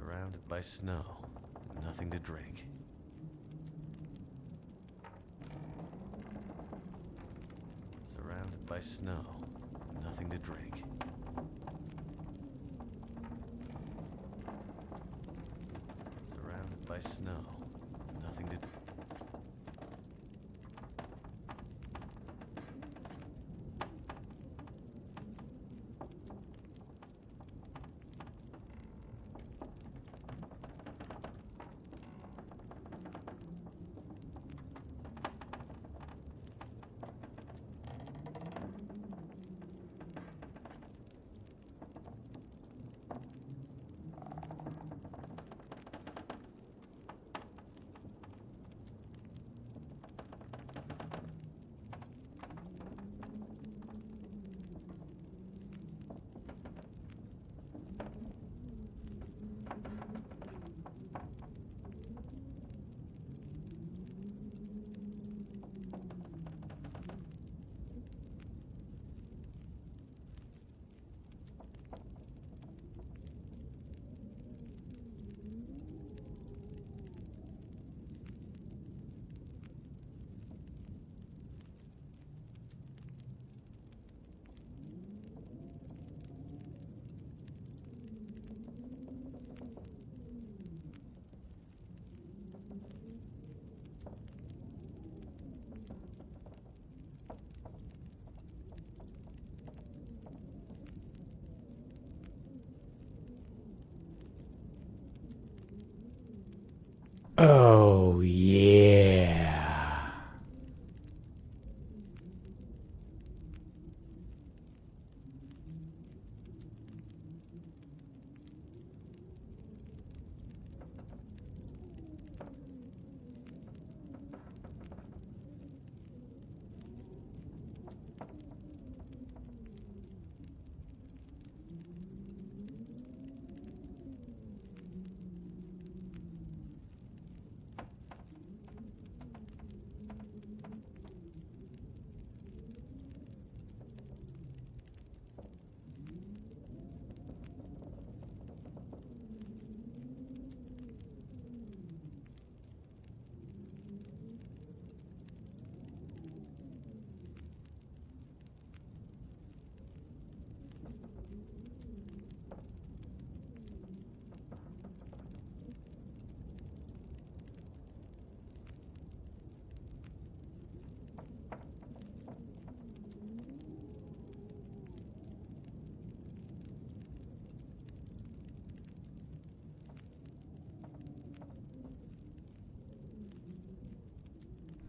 Surrounded by snow, nothing to drink. Surrounded by snow, nothing to drink. Surrounded by snow, nothing to drink. Oh, yeah.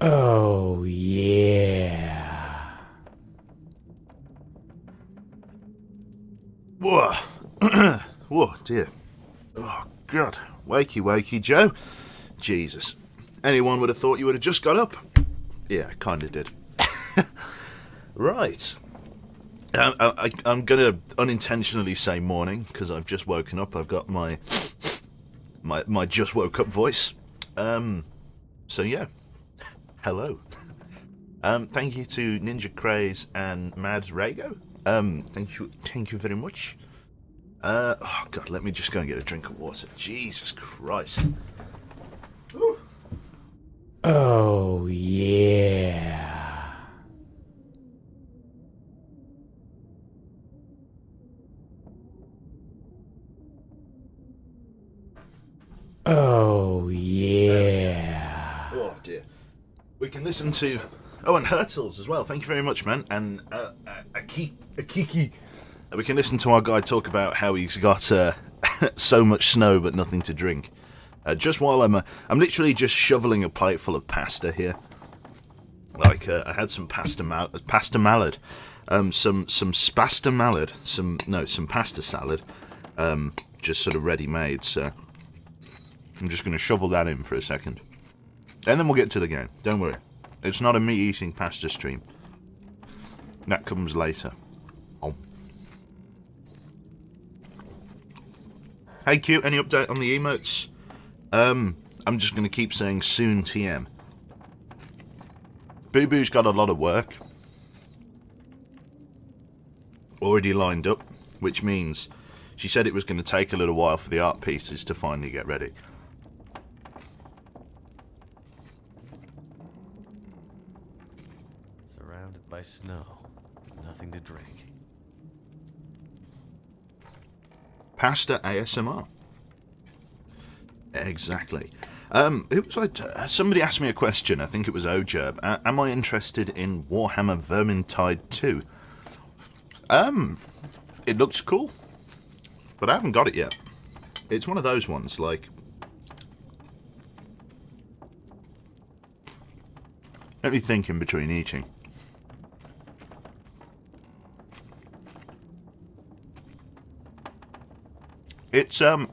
Oh, yeah. Whoa. Whoa, dear. Oh, God. Wakey, wakey, Joe. Jesus. Anyone would have thought you would have just got up. Yeah, I kind of did. Right. I'm going to unintentionally say morning, because I've just woken up. I've got my just woke up voice. So, yeah. Hello. Thank you to Ninja Craze and Mad Rago. Thank you very much. Oh God, let me just go and get a drink of water. Jesus Christ. Whew. Oh, yeah. Oh, yeah. Oh dear. We can listen to... Oh, and Hurtles as well. Thank you very much, man. And Akiki. We can listen to our guy talk about how he's got so much snow but nothing to drink. Just while I'm literally just shoveling a plate full of pasta here. Like I had some pasta malad, some spasta malad, some pasta salad, just sort of ready made. So I'm just going to shovel that in for a second, and then we'll get to the game. Don't worry, it's not a me eating pasta stream. That comes later. Oh. Hey Q, any update on the emotes? I'm just going to keep saying soon TM. Boo Boo's got a lot of work already lined up, which means She said it was going to take a little while for the art pieces to finally get ready. Surrounded by snow. Nothing to drink. Pasta ASMR. Exactly. Who was somebody asked me a question, I think it was Ojerb. Am I interested in Warhammer Vermintide 2? It looks cool, but I haven't got it yet. It's one of those ones, like... Let me think in between eating. It's, I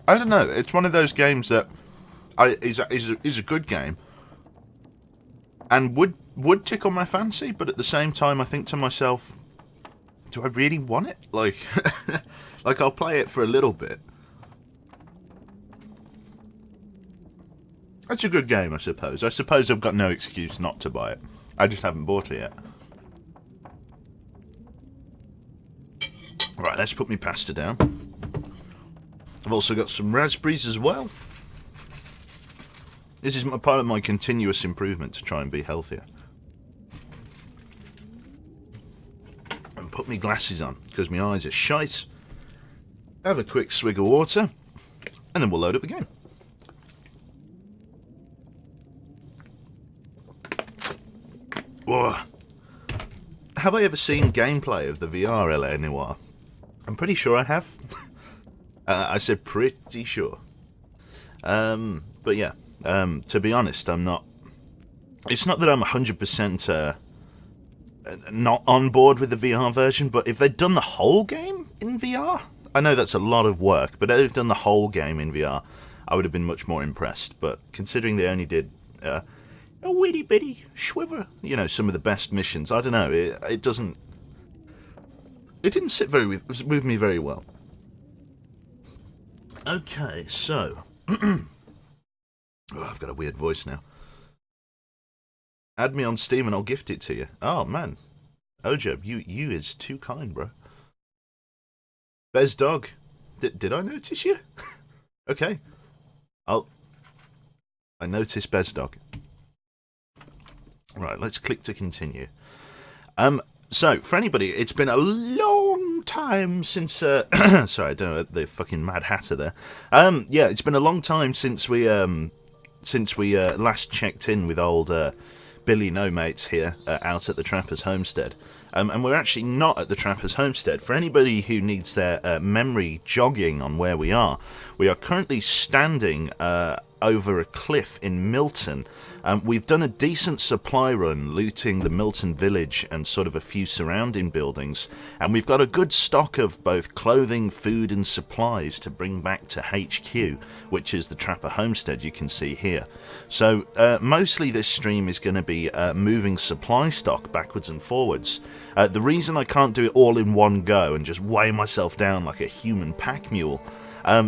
don't know, it's one of those games that is a good game and would tickle my fancy, but at the same time I think to myself, do I really want it? Like, like I'll play it for a little bit. It's a good game, I suppose. I suppose I've got no excuse not to buy it. I just haven't bought it yet. Right, let's put my pasta down. I've also got some raspberries as well. This is part of my continuous improvement to try and be healthier. And put my glasses on, because my eyes are shite. Have a quick swig of water, and then we'll load up the game. Whoa. Have I ever seen gameplay of the VR LA Noire? I'm pretty sure I have. I said pretty sure. But yeah, to be honest, I'm not... It's not that I'm 100% not on board with the VR version, but if they'd done the whole game in VR... I know that's a lot of work, but if they'd done the whole game in VR, I would have been much more impressed. But considering they only did a witty bitty schwiver, you know, some of the best missions, I don't know, it doesn't... It didn't sit with me very well. Okay, so... oh, I've got a weird voice now. Add me on Steam and I'll gift it to you. Oh, man. Ojob, you is too kind, bro. Bez Dog. Did I notice you? Okay. I noticed Bez Dog. Right, let's click to continue. So, for anybody, it's been a long time since... sorry, I don't know, the fucking Mad Hatter there. Yeah, it's been a long time since we last checked in with old Billy No Mates here out at the Trapper's Homestead. And we're actually not at the Trapper's Homestead. For anybody who needs their memory jogging on where we are currently standing over a cliff in Milton. We've done a decent supply run looting the Milton village and sort of a few surrounding buildings, and we've got a good stock of both clothing, food and supplies to bring back to HQ, which is the Trapper Homestead you can see here. So mostly this stream is going to be moving supply stock backwards and forwards. The reason I can't do it all in one go and just weigh myself down like a human pack mule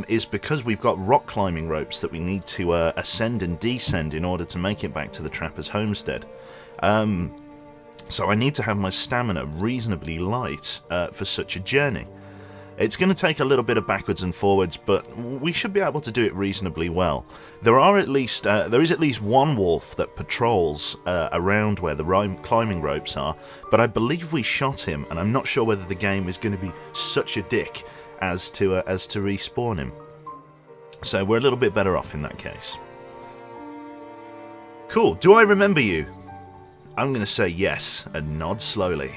is because we've got rock climbing ropes that we need to ascend and descend in order to make it back to the Trapper's Homestead. So I need to have my stamina reasonably light for such a journey. It's going to take a little bit of backwards and forwards, but we should be able to do it reasonably well. There is at least one wolf that patrols around where the climbing ropes are, but I believe we shot him, and I'm not sure whether the game is going to be such a dick as to respawn him. So we're a little bit better off in that case. Cool. Do I remember you? I'm going to say yes and nod slowly.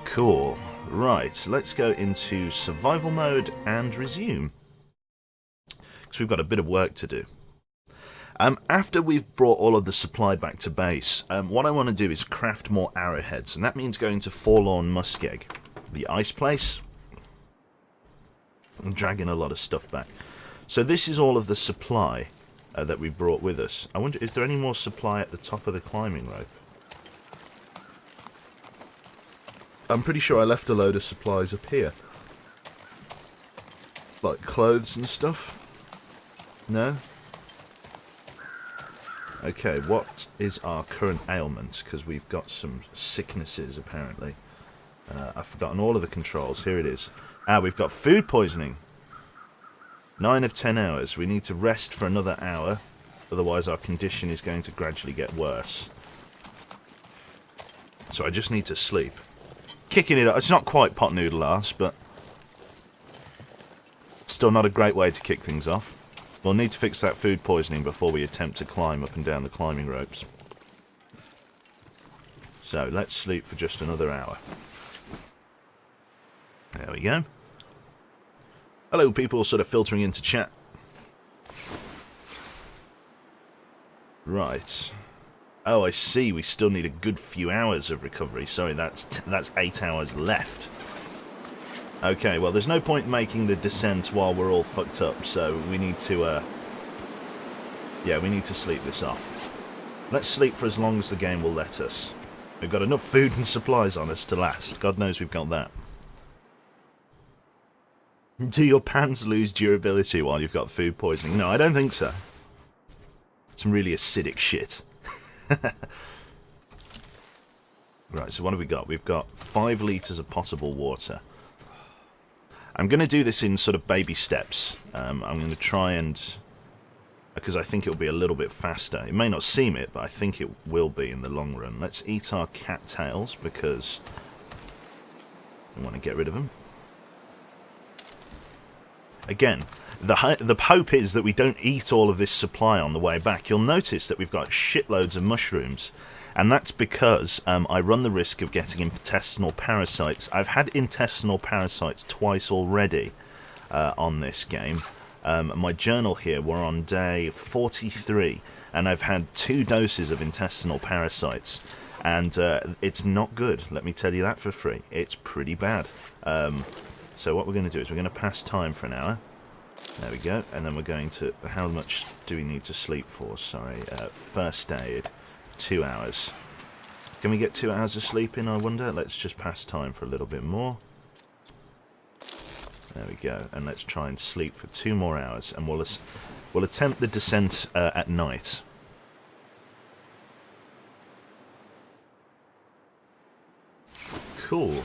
Cool. Right, let's go into survival mode and resume. Because we've got a bit of work to do. After we've brought all of the supply back to base, what I want to do is craft more arrowheads, and that means going to Forlorn Muskeg, the ice place, and dragging a lot of stuff back. So this is all of the supply that we brought with us. I wonder, is there any more supply at the top of the climbing rope? I'm pretty sure I left a load of supplies up here. Like clothes and stuff? No? Okay, what is our current ailment? Because we've got some sicknesses, apparently. I've forgotten all of the controls. Here it is. We've got food poisoning. 9 of 10 hours. We need to rest for another hour. Otherwise our condition is going to gradually get worse. So I just need to sleep. Kicking it up. It's not quite pot noodle arse, but still not a great way to kick things off. We'll need to fix that food poisoning before we attempt to climb up and down the climbing ropes. So let's sleep for just another hour. There we go. Hello, people sort of filtering into chat. Right. Oh, I see. We still need a good few hours of recovery. Sorry, that's 8 hours left. Okay, well, there's no point making the descent while we're all fucked up, so we need to, yeah, we need to sleep this off. Let's sleep for as long as the game will let us. We've got enough food and supplies on us to last. God knows we've got that. Do your pants lose durability while you've got food poisoning? No, I don't think so. Some really acidic shit. Right, so what have we got? We've got 5 litres of potable water. I'm going to do this in sort of baby steps. I'm going to try and... because I think it'll be a little bit faster. It may not seem it, but I think it will be in the long run. Let's eat our cattails because we want to get rid of them. Again, the hope is that we don't eat all of this supply on the way back. You'll notice that we've got shitloads of mushrooms, and that's because I run the risk of getting intestinal parasites. I've had intestinal parasites twice already on this game. My journal here, we're on day 43, and I've had 2 doses of intestinal parasites, and it's not good, let me tell you that for free. It's pretty bad. So what we're going to do is we're going to pass time for an hour. There we go. And then we're going to... how much do we need to sleep for? Sorry. First aid. 2 hours. Can we get 2 hours of sleep in, I wonder? Let's just pass time for a little bit more. There we go. And let's try and sleep for 2 more hours. And we'll attempt the descent at night. Cool.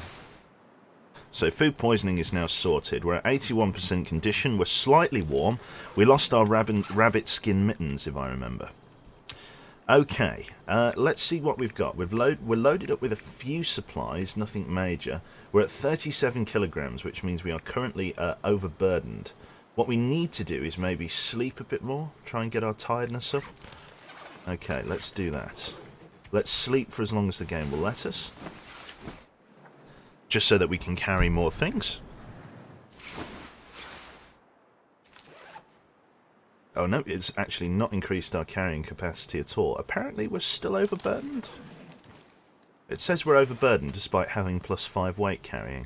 So food poisoning is now sorted. We're at 81% condition. We're slightly warm. We lost our rabbit skin mittens, if I remember. Okay, let's see what we've got. We're loaded up with a few supplies, nothing major. We're at 37 kilograms, which means we are currently overburdened. What we need to do is maybe sleep a bit more, try and get our tiredness up. Okay, let's do that. Let's sleep for as long as the game will let us. Just so that we can carry more things. Oh no, it's actually not increased our carrying capacity at all. Apparently we're still overburdened. It says we're overburdened despite having +5 weight carrying.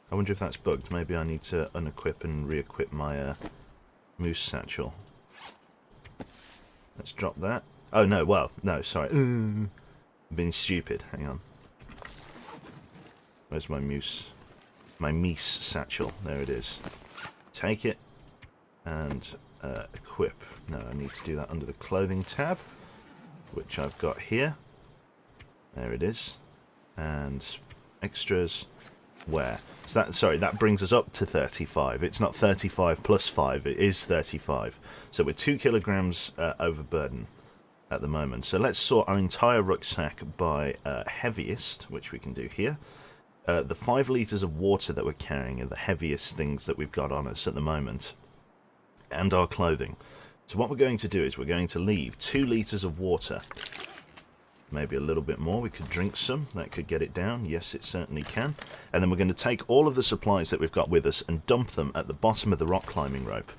I wonder if that's bugged. Maybe I need to unequip and re-equip my moose satchel. Let's drop that. Oh no, well, no, sorry. I'm being stupid. Hang on. Where's my moose? My meese satchel. There it is. Take it and equip. No, I need to do that under the clothing tab, which I've got here. There it is. And extras. Where? So that, sorry, that brings us up to 35. It's not 35 plus 5. It is 35. So we're 2 kilograms overburden at the moment. So let's sort our entire rucksack by heaviest, which we can do here. The 5 litres of water that we're carrying are the heaviest things that we've got on us at the moment. And our clothing. So what we're going to do is we're going to leave 2 litres of water. Maybe a little bit more. We could drink some. That could get it down. Yes, it certainly can. And then we're going to take all of the supplies that we've got with us and dump them at the bottom of the rock climbing rope.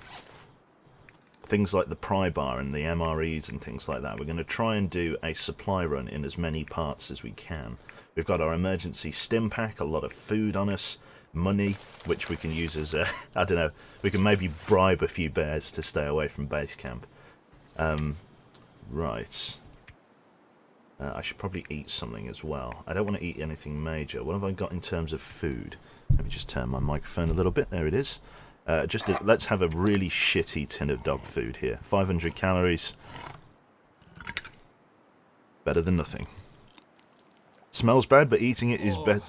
Things like the pry bar and the MREs and things like that. We're going to try and do a supply run in as many parts as we can. We've got our emergency stim pack, a lot of food on us, money, which we can use as a, I don't know, we can maybe bribe a few bears to stay away from base camp. Right. I should probably eat something as well. I don't want to eat anything major. What have I got in terms of food? Let me just turn my microphone a little bit. There it is. Let's have a really shitty tin of dog food here. 500 calories. Better than nothing. Smells bad, but eating it is better.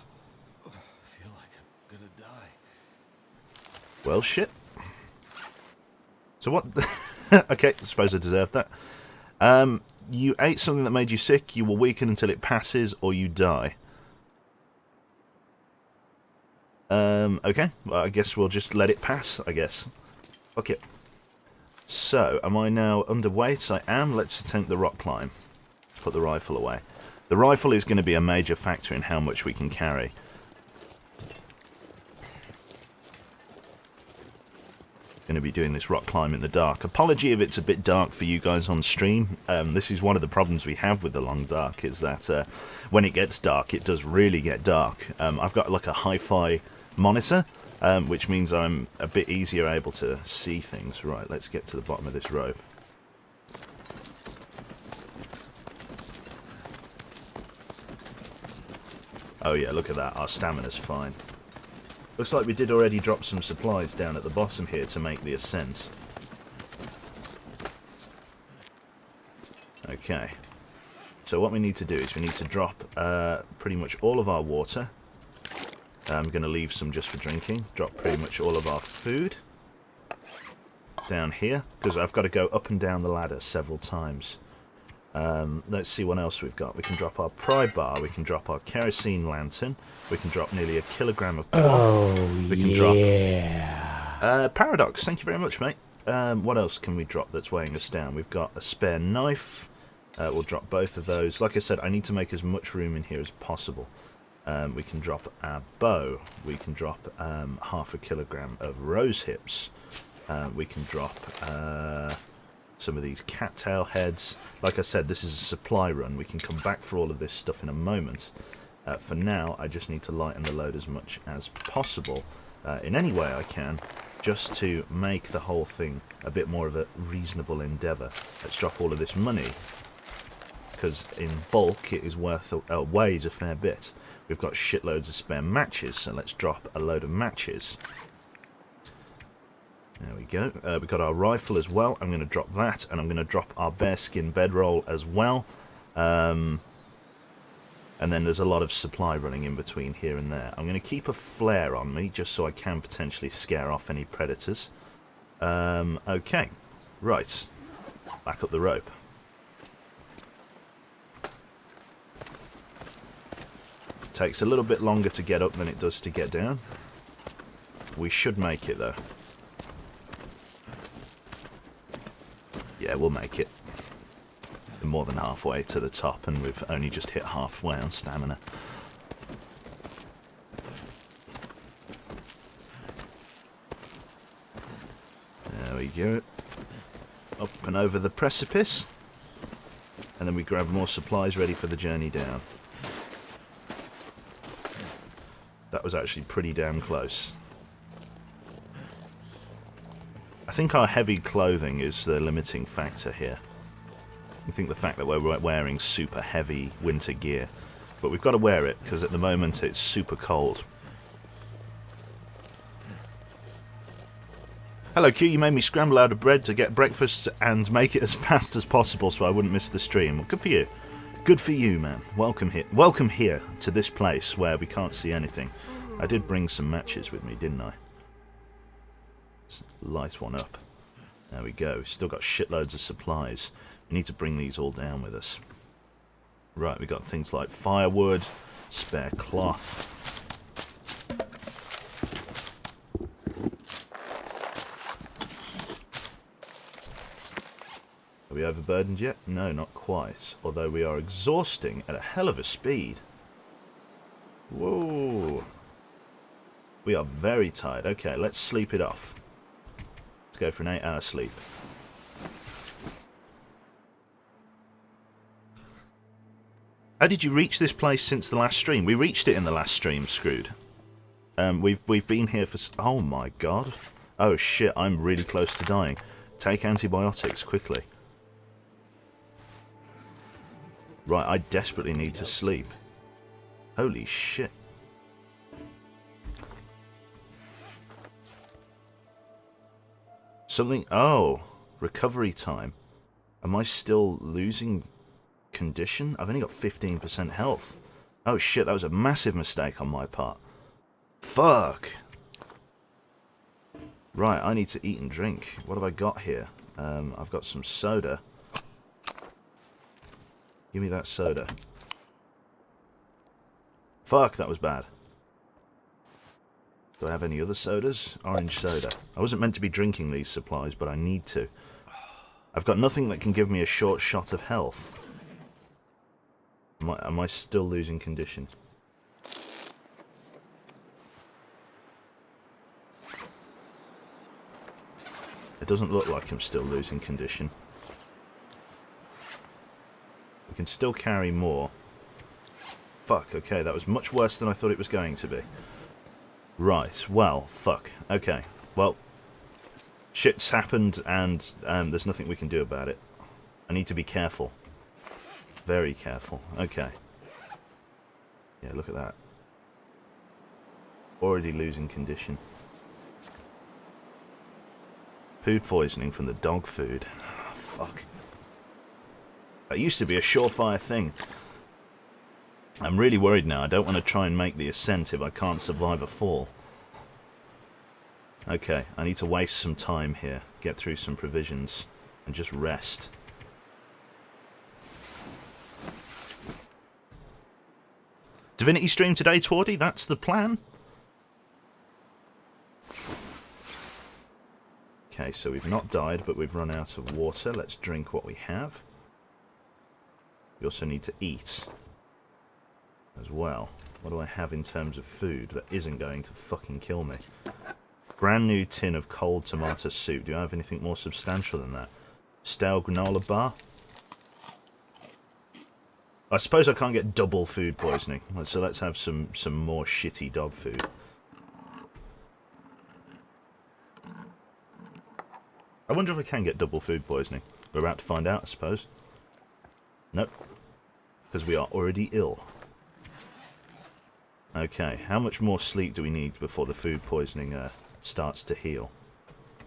Well, shit. So what... Okay, I suppose I deserved that. You ate something that made you sick, you will weaken until it passes, or you die. Okay. Well, I guess we'll just let it pass, I guess. Fuck it. So, am I now underweight? I am. Let's attempt the rock climb. Put the rifle away. The rifle is going to be a major factor in how much we can carry. Going to be doing this rock climb in the dark. Apology if it's a bit dark for you guys on stream. This is one of the problems we have with the long dark, is that when it gets dark, it does really get dark. I've got like a hi-fi monitor, which means I'm a bit easier able to see things. Right, let's get to the bottom of this rope. Oh yeah, look at that, our stamina's fine. Looks like we did already drop some supplies down at the bottom here to make the ascent. Okay. So what we need to do is we need to drop pretty much all of our water. I'm going to leave some just for drinking. Drop pretty much all of our food down here, because I've got to go up and down the ladder several times. Let's see what else we've got. We can drop our pry bar, we can drop our kerosene lantern, we can drop nearly 1 kilogram of cloth. Oh, we can yeah. drop Paradox, thank you very much, mate. What else can we drop that's weighing us down? We've got a spare knife. We'll drop both of those. Like I said, I need to make as much room in here as possible. We can drop our bow. We can drop 1/2 kilogram of rose hips. We can drop some of these cattail heads. Like I said, this is a supply run. We can come back for all of this stuff in a moment. For now, I just need to lighten the load as much as possible in any way I can, just to make the whole thing a bit more of a reasonable endeavour. Let's drop all of this money, because in bulk it is worth weighs a fair bit. We've got shitloads of spare matches, so let's drop a load of matches. There we go. We've got our rifle as well. I'm going to drop that, and I'm going to drop our bearskin bedroll as well. And then there's a lot of supply running in between here and there. I'm going to keep a flare on me, just so I can potentially scare off any predators. Okay. Right. Back up the rope. Takes a little bit longer to get up than it does to get down. We should make it, though. Yeah, we'll make it. We're more than halfway to the top, and we've only just hit halfway on stamina. There we go. Up and over the precipice. And then we grab more supplies ready for the journey down. That was actually pretty damn close. I think our heavy clothing is the limiting factor here. I think the fact that we're wearing super heavy winter gear. But we've got to wear it, because at the moment it's super cold. Hello Q, you made me scramble out of bread to get breakfast and make it as fast as possible so I wouldn't miss the stream. Well, good for you. Good for you, man. Welcome here. Welcome here to this place where we can't see anything. I did bring some matches with me, didn't I? Let's light one up. There we go. Still got shitloads of supplies. We need to bring these all down with us. Right, we got things like firewood, spare cloth. Are we overburdened yet? No, not quite. Although we are exhausting at a hell of a speed. Whoa. We are very tired. Okay, let's sleep it off. Let's go for an 8-hour sleep. How did you reach this place since the last stream? We reached it in the last stream, Screwed. We've been here for... Oh my god. Oh shit, I'm really close to dying. Take antibiotics, quickly. Right, I desperately need to sleep. Holy shit. Something... Oh, recovery time. Am I still losing condition? I've only got 15% health. Oh shit, that was a massive mistake on my part. Fuck. Right, I need to eat and drink. What have I got here? I've got some soda. Give me that soda. Fuck, that was bad. Do I have any other sodas? Orange soda. I wasn't meant to be drinking these supplies, but I need to. I've got nothing that can give me a short shot of health. Am I still losing condition? It doesn't look like I'm still losing condition. We can still carry more. Fuck, okay, that was much worse than I thought it was going to be. Right, well, fuck. Okay, well, shit's happened and there's nothing we can do about it. I need to be careful. Very careful. Okay. Yeah, look at that. Already losing condition. Food poisoning from the dog food. Oh, fuck. That used to be a surefire thing. I'm really worried now. I don't want to try and make the ascent if I can't survive a fall. Okay, I need to waste some time here. Get through some provisions. And just rest. Divinity stream today, Twardy? That's the plan? Okay, so we've not died, but we've run out of water. Let's drink what we have. We also need to eat as well. What do I have in terms of food that isn't going to fucking kill me? Brand new tin of cold tomato soup. Do I have anything more substantial than that? Stale granola bar? I suppose I can't get double food poisoning. So let's have some more shitty dog food. I wonder if I can get double food poisoning. We're about to find out, I suppose. Nope. Because we are already ill. Okay, how much more sleep do we need before the food poisoning starts to heal?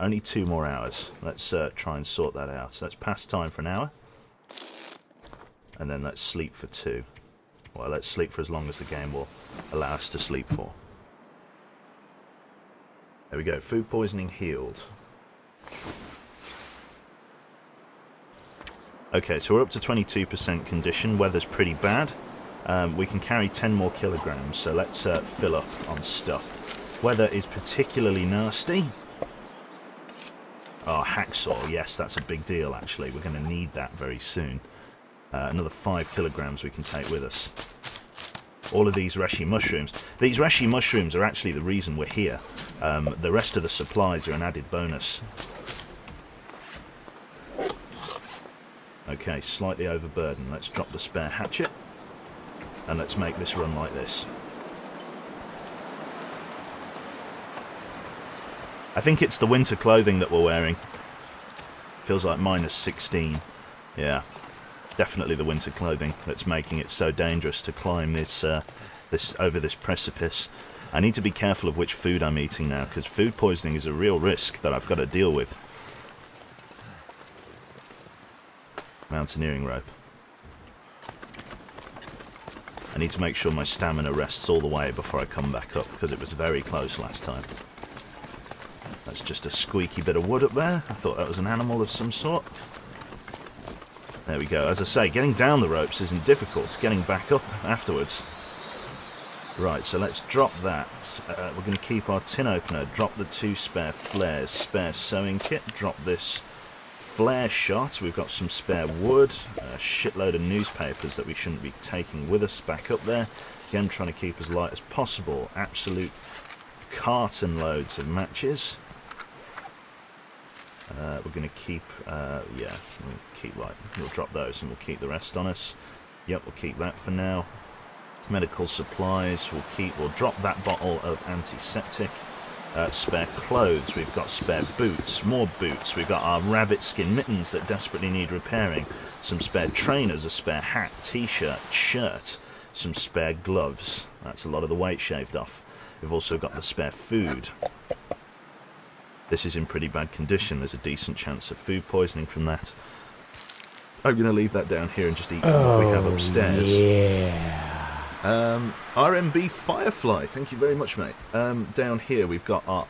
Only 2 more hours. Let's try and sort that out. So let's pass time for an hour. And then let's sleep for 2. Well, let's sleep for as long as the game will allow us to sleep for. There we go. Food poisoning healed. Okay, so we're up to 22% condition. Weather's pretty bad. We can carry 10 more kilograms, so let's fill up on stuff. Weather is particularly nasty. Oh, hacksaw. Yes, that's a big deal, actually. We're going to need that very soon. Another 5 kilograms we can take with us. All of these reishi mushrooms. These reishi mushrooms are actually the reason we're here. The rest of the supplies are an added bonus. Okay, slightly overburdened. Let's drop the spare hatchet. And let's make this run like this. I think it's the winter clothing that we're wearing. Feels like -16. Yeah. Definitely the winter clothing that's making it so dangerous to climb this over this precipice. I need to be careful of which food I'm eating now, because food poisoning is a real risk that I've got to deal with. Mountaineering rope. I need to make sure my stamina rests all the way before I come back up, because it was very close last time. That's just a squeaky bit of wood up there. I thought that was an animal of some sort. There we go. As I say, getting down the ropes isn't difficult. It's getting back up afterwards. Right, so let's drop that. We're going to keep our tin opener. Drop the 2 spare flares. Spare sewing kit. Drop this flare shot. We've got some spare wood. A shitload of newspapers that we shouldn't be taking with us back up there. Again, trying to keep as light as possible. Absolute carton loads of matches. We're going to keep, yeah, we'll drop those and we'll keep the rest on us. Yep, we'll keep that for now. Medical supplies, we'll drop that bottle of antiseptic. Spare clothes, we've got spare boots, more boots, we've got our rabbit skin mittens that desperately need repairing, some spare trainers, a spare hat, t-shirt, shirt, some spare gloves. That's a lot of the weight shaved off. We've also got the spare food. This is in pretty bad condition. There's a decent chance of food poisoning from that. I'm going to leave that down here and just eat what we have upstairs. Yeah. RMB Firefly, thank you very much, mate. Down here we've got our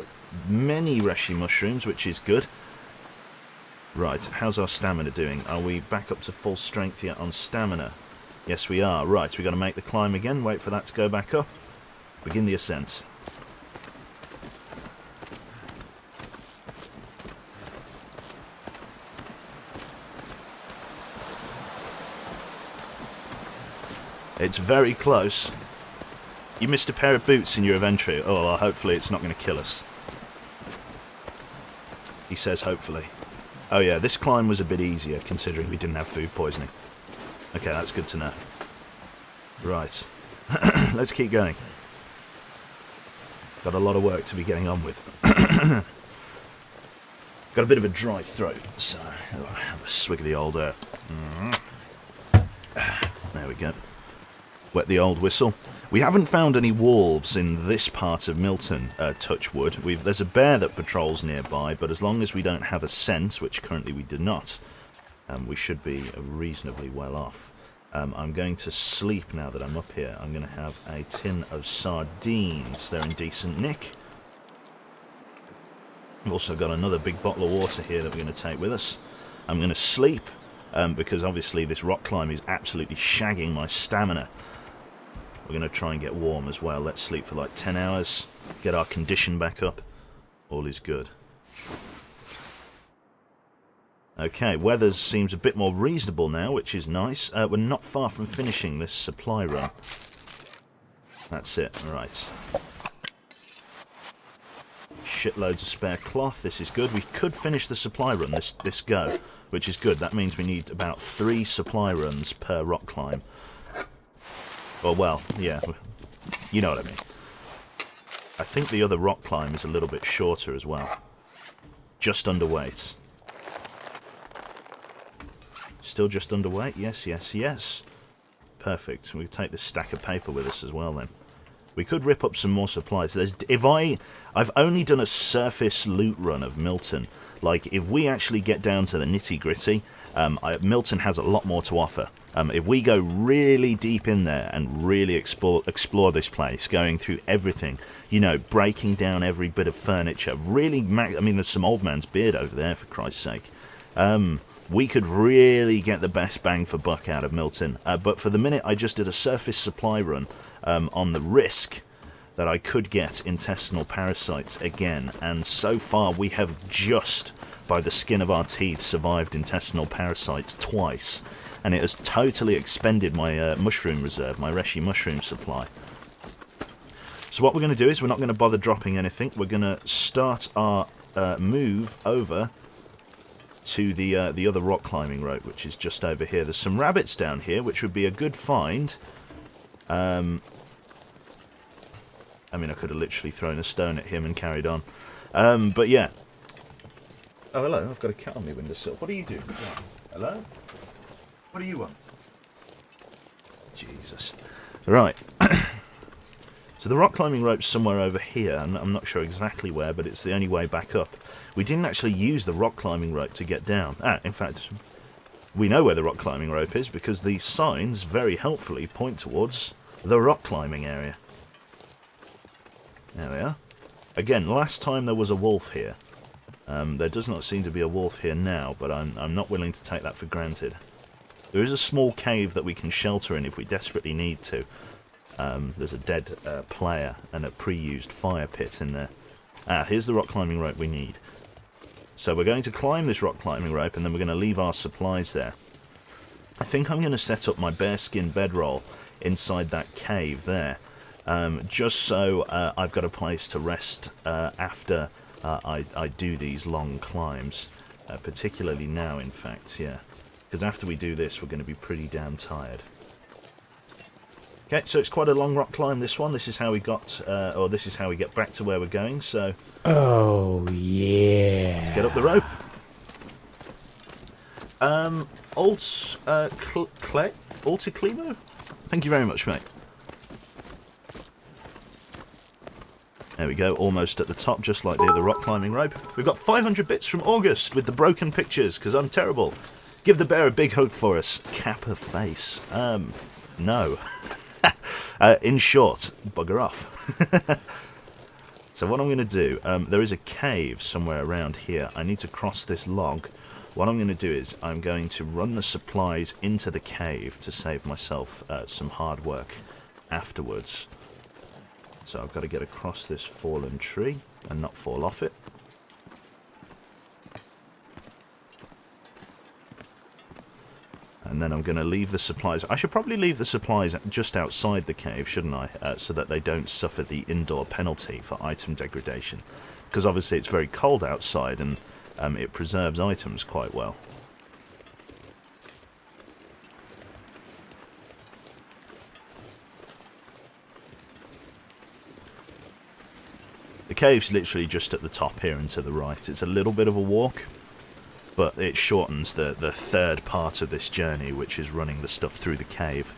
many reishi mushrooms, which is good. Right, how's our stamina doing? Are we back up to full strength yet on stamina? Yes, we are. Right, we've got to make the climb again. Wait for that to go back up. Begin the ascent. It's very close. You missed a pair of boots in your inventory. Oh, well, hopefully it's not going to kill us. He says hopefully. Oh yeah, this climb was a bit easier considering we didn't have food poisoning. Okay, that's good to know. Right. Let's keep going. Got a lot of work to be getting on with. Got a bit of a dry throat, so I'll have a swig of the old air. There we go. Wet the old whistle. We haven't found any wolves in this part of Milton, touch wood. There's a bear that patrols nearby, but as long as we don't have a scent, which currently we do not, we should be reasonably well off. I'm going to sleep now that I'm up here. I'm going to have a tin of sardines. They're in decent nick. We've also got another big bottle of water here that we're going to take with us. I'm going to sleep, because obviously this rock climb is absolutely shagging my stamina. We're going to try and get warm as well. Let's sleep for like 10 hours, get our condition back up. All is good. Okay, weather seems a bit more reasonable now, which is nice. We're not far from finishing this supply run. That's it, right. Shitloads of spare cloth, this is good. We could finish the supply run this go, which is good. That means we need about 3 supply runs per rock climb. Or, well, yeah, you know what I mean. I think the other rock climb is a little bit shorter as well. Just underweight. Still just underweight? Yes, yes, yes. Perfect. We can take this stack of paper with us as well then. We could rip up some more supplies. I've only done a surface loot run of Milton. Like, if we actually get down to the nitty-gritty, Milton has a lot more to offer. If we go really deep in there and really explore this place, going through everything, you know, breaking down every bit of furniture, really, I mean, there's some old man's beard over there, for Christ's sake. We could really get the best bang for buck out of Milton. But for the minute, I just did a surface supply run on the risk that I could get intestinal parasites again. And so far, we have just, by the skin of our teeth, survived intestinal parasites twice. And it has totally expended my mushroom reserve, my reishi mushroom supply. So what we're going to do is we're not going to bother dropping anything. We're going to start our move over to the other rock climbing rope, which is just over here. There's some rabbits down here, which would be a good find. I mean, I could have literally thrown a stone at him and carried on. But yeah. Oh, hello. I've got a cat on my windowsill. What do you do? Hello? What do you want? Jesus. Right. So the rock climbing rope's somewhere over here. I'm not sure exactly where, but it's the only way back up. We didn't actually use the rock climbing rope to get down. In fact, we know where the rock climbing rope is because these signs very helpfully point towards the rock climbing area. There we are. Again, last time there was a wolf here. There does not seem to be a wolf here now, but I'm not willing to take that for granted. There is a small cave that we can shelter in if we desperately need to. There's a dead player and a pre-used fire pit in there. Here's the rock climbing rope we need. So we're going to climb this rock climbing rope and then we're going to leave our supplies there. I think I'm going to set up my bearskin bedroll inside that cave there. Just so I've got a place to rest after I do these long climbs. Particularly now, in fact, yeah. Because after we do this, we're going to be pretty damn tired. Okay, so it's quite a long rock climb, this one. This is how we got, or this is how we get back to where we're going, so... Oh, yeah. Let's get up the rope. Alticlimo? Thank you very much, mate. There we go, almost at the top, just like the other rock climbing rope. We've got 500 bits from August with the broken pictures, because I'm terrible. Give the bear a big hug for us. Cap of face. No. In short, bugger off. So what I'm going to do, there is a cave somewhere around here. I need to cross this log. What I'm going to do is I'm going to run the supplies into the cave to save myself some hard work afterwards. So I've got to get across this fallen tree and not fall off it. And then I'm going to leave the supplies. I should probably leave the supplies just outside the cave, shouldn't I? So that they don't suffer the indoor penalty for item degradation. Because obviously it's very cold outside and it preserves items quite well. The cave's literally just at the top here and to the right. It's a little bit of a walk, but it shortens the third part of this journey, which is running the stuff through the cave.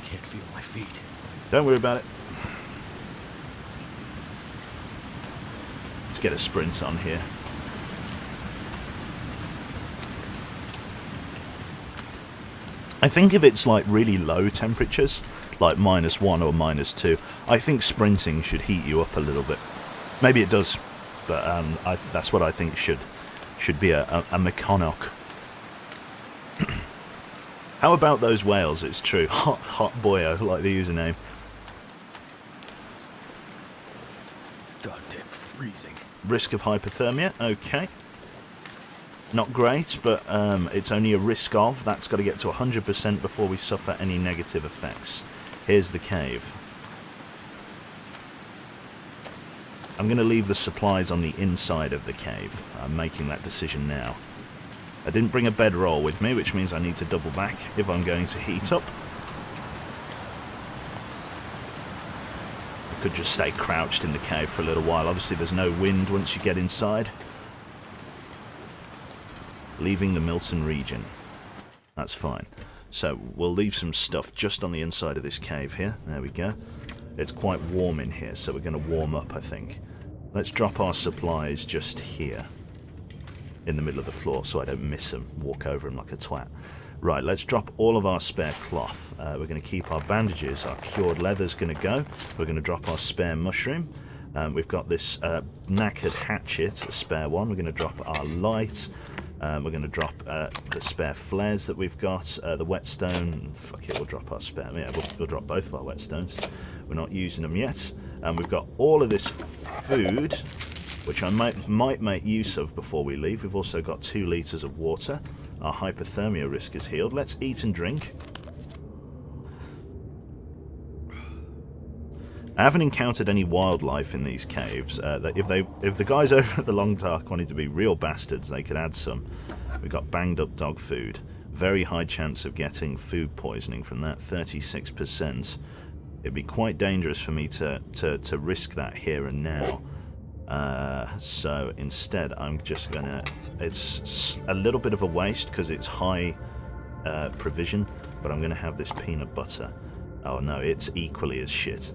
Can't feel my feet. Don't worry about it. Let's get a sprint on here. I think if it's like really low temperatures, like -1 or -2, I think sprinting should heat you up a little bit. Maybe it does, but that's what I think should be a mechanic. How about those whales? It's true. Hot boyo, like the username. Goddamn freezing. Risk of hypothermia, okay. Not great, but it's only a risk of. That's got to get to 100% before we suffer any negative effects. Here's the cave. I'm going to leave the supplies on the inside of the cave. I'm making that decision now. I didn't bring a bedroll with me, which means I need to double back if I'm going to heat up. I could just stay crouched in the cave for a little while. Obviously there's no wind once you get inside. Leaving the Milton region. That's fine. So we'll leave some stuff just on the inside of this cave here. There we go. It's quite warm in here, so we're going to warm up, I think. Let's drop our supplies just here in the middle of the floor so I don't miss them. Walk over them like a twat. Right, let's drop all of our spare cloth. We're going to keep our bandages. Our cured leather's going to go. We're going to drop our spare mushroom. We've got this knackered hatchet, a spare one. We're going to drop our light. We're going to drop the spare flares that we've got, the whetstone. Fuck it, we'll drop our spare. Yeah, we'll drop both of our whetstones. We're not using them yet. And we've got all of this food, which I might make use of before we leave. We've also got 2 litres of water. Our hypothermia risk is healed. Let's eat and drink. I haven't encountered any wildlife in these caves. That if the guys over at the Long Dark wanted to be real bastards, they could add some. We've got banged up dog food. Very high chance of getting food poisoning from that, 36%. It'd be quite dangerous for me to risk that here and now. So instead, I'm just gonna. It's a little bit of a waste because it's high provision, but I'm gonna have this peanut butter. Oh no, it's equally as shit.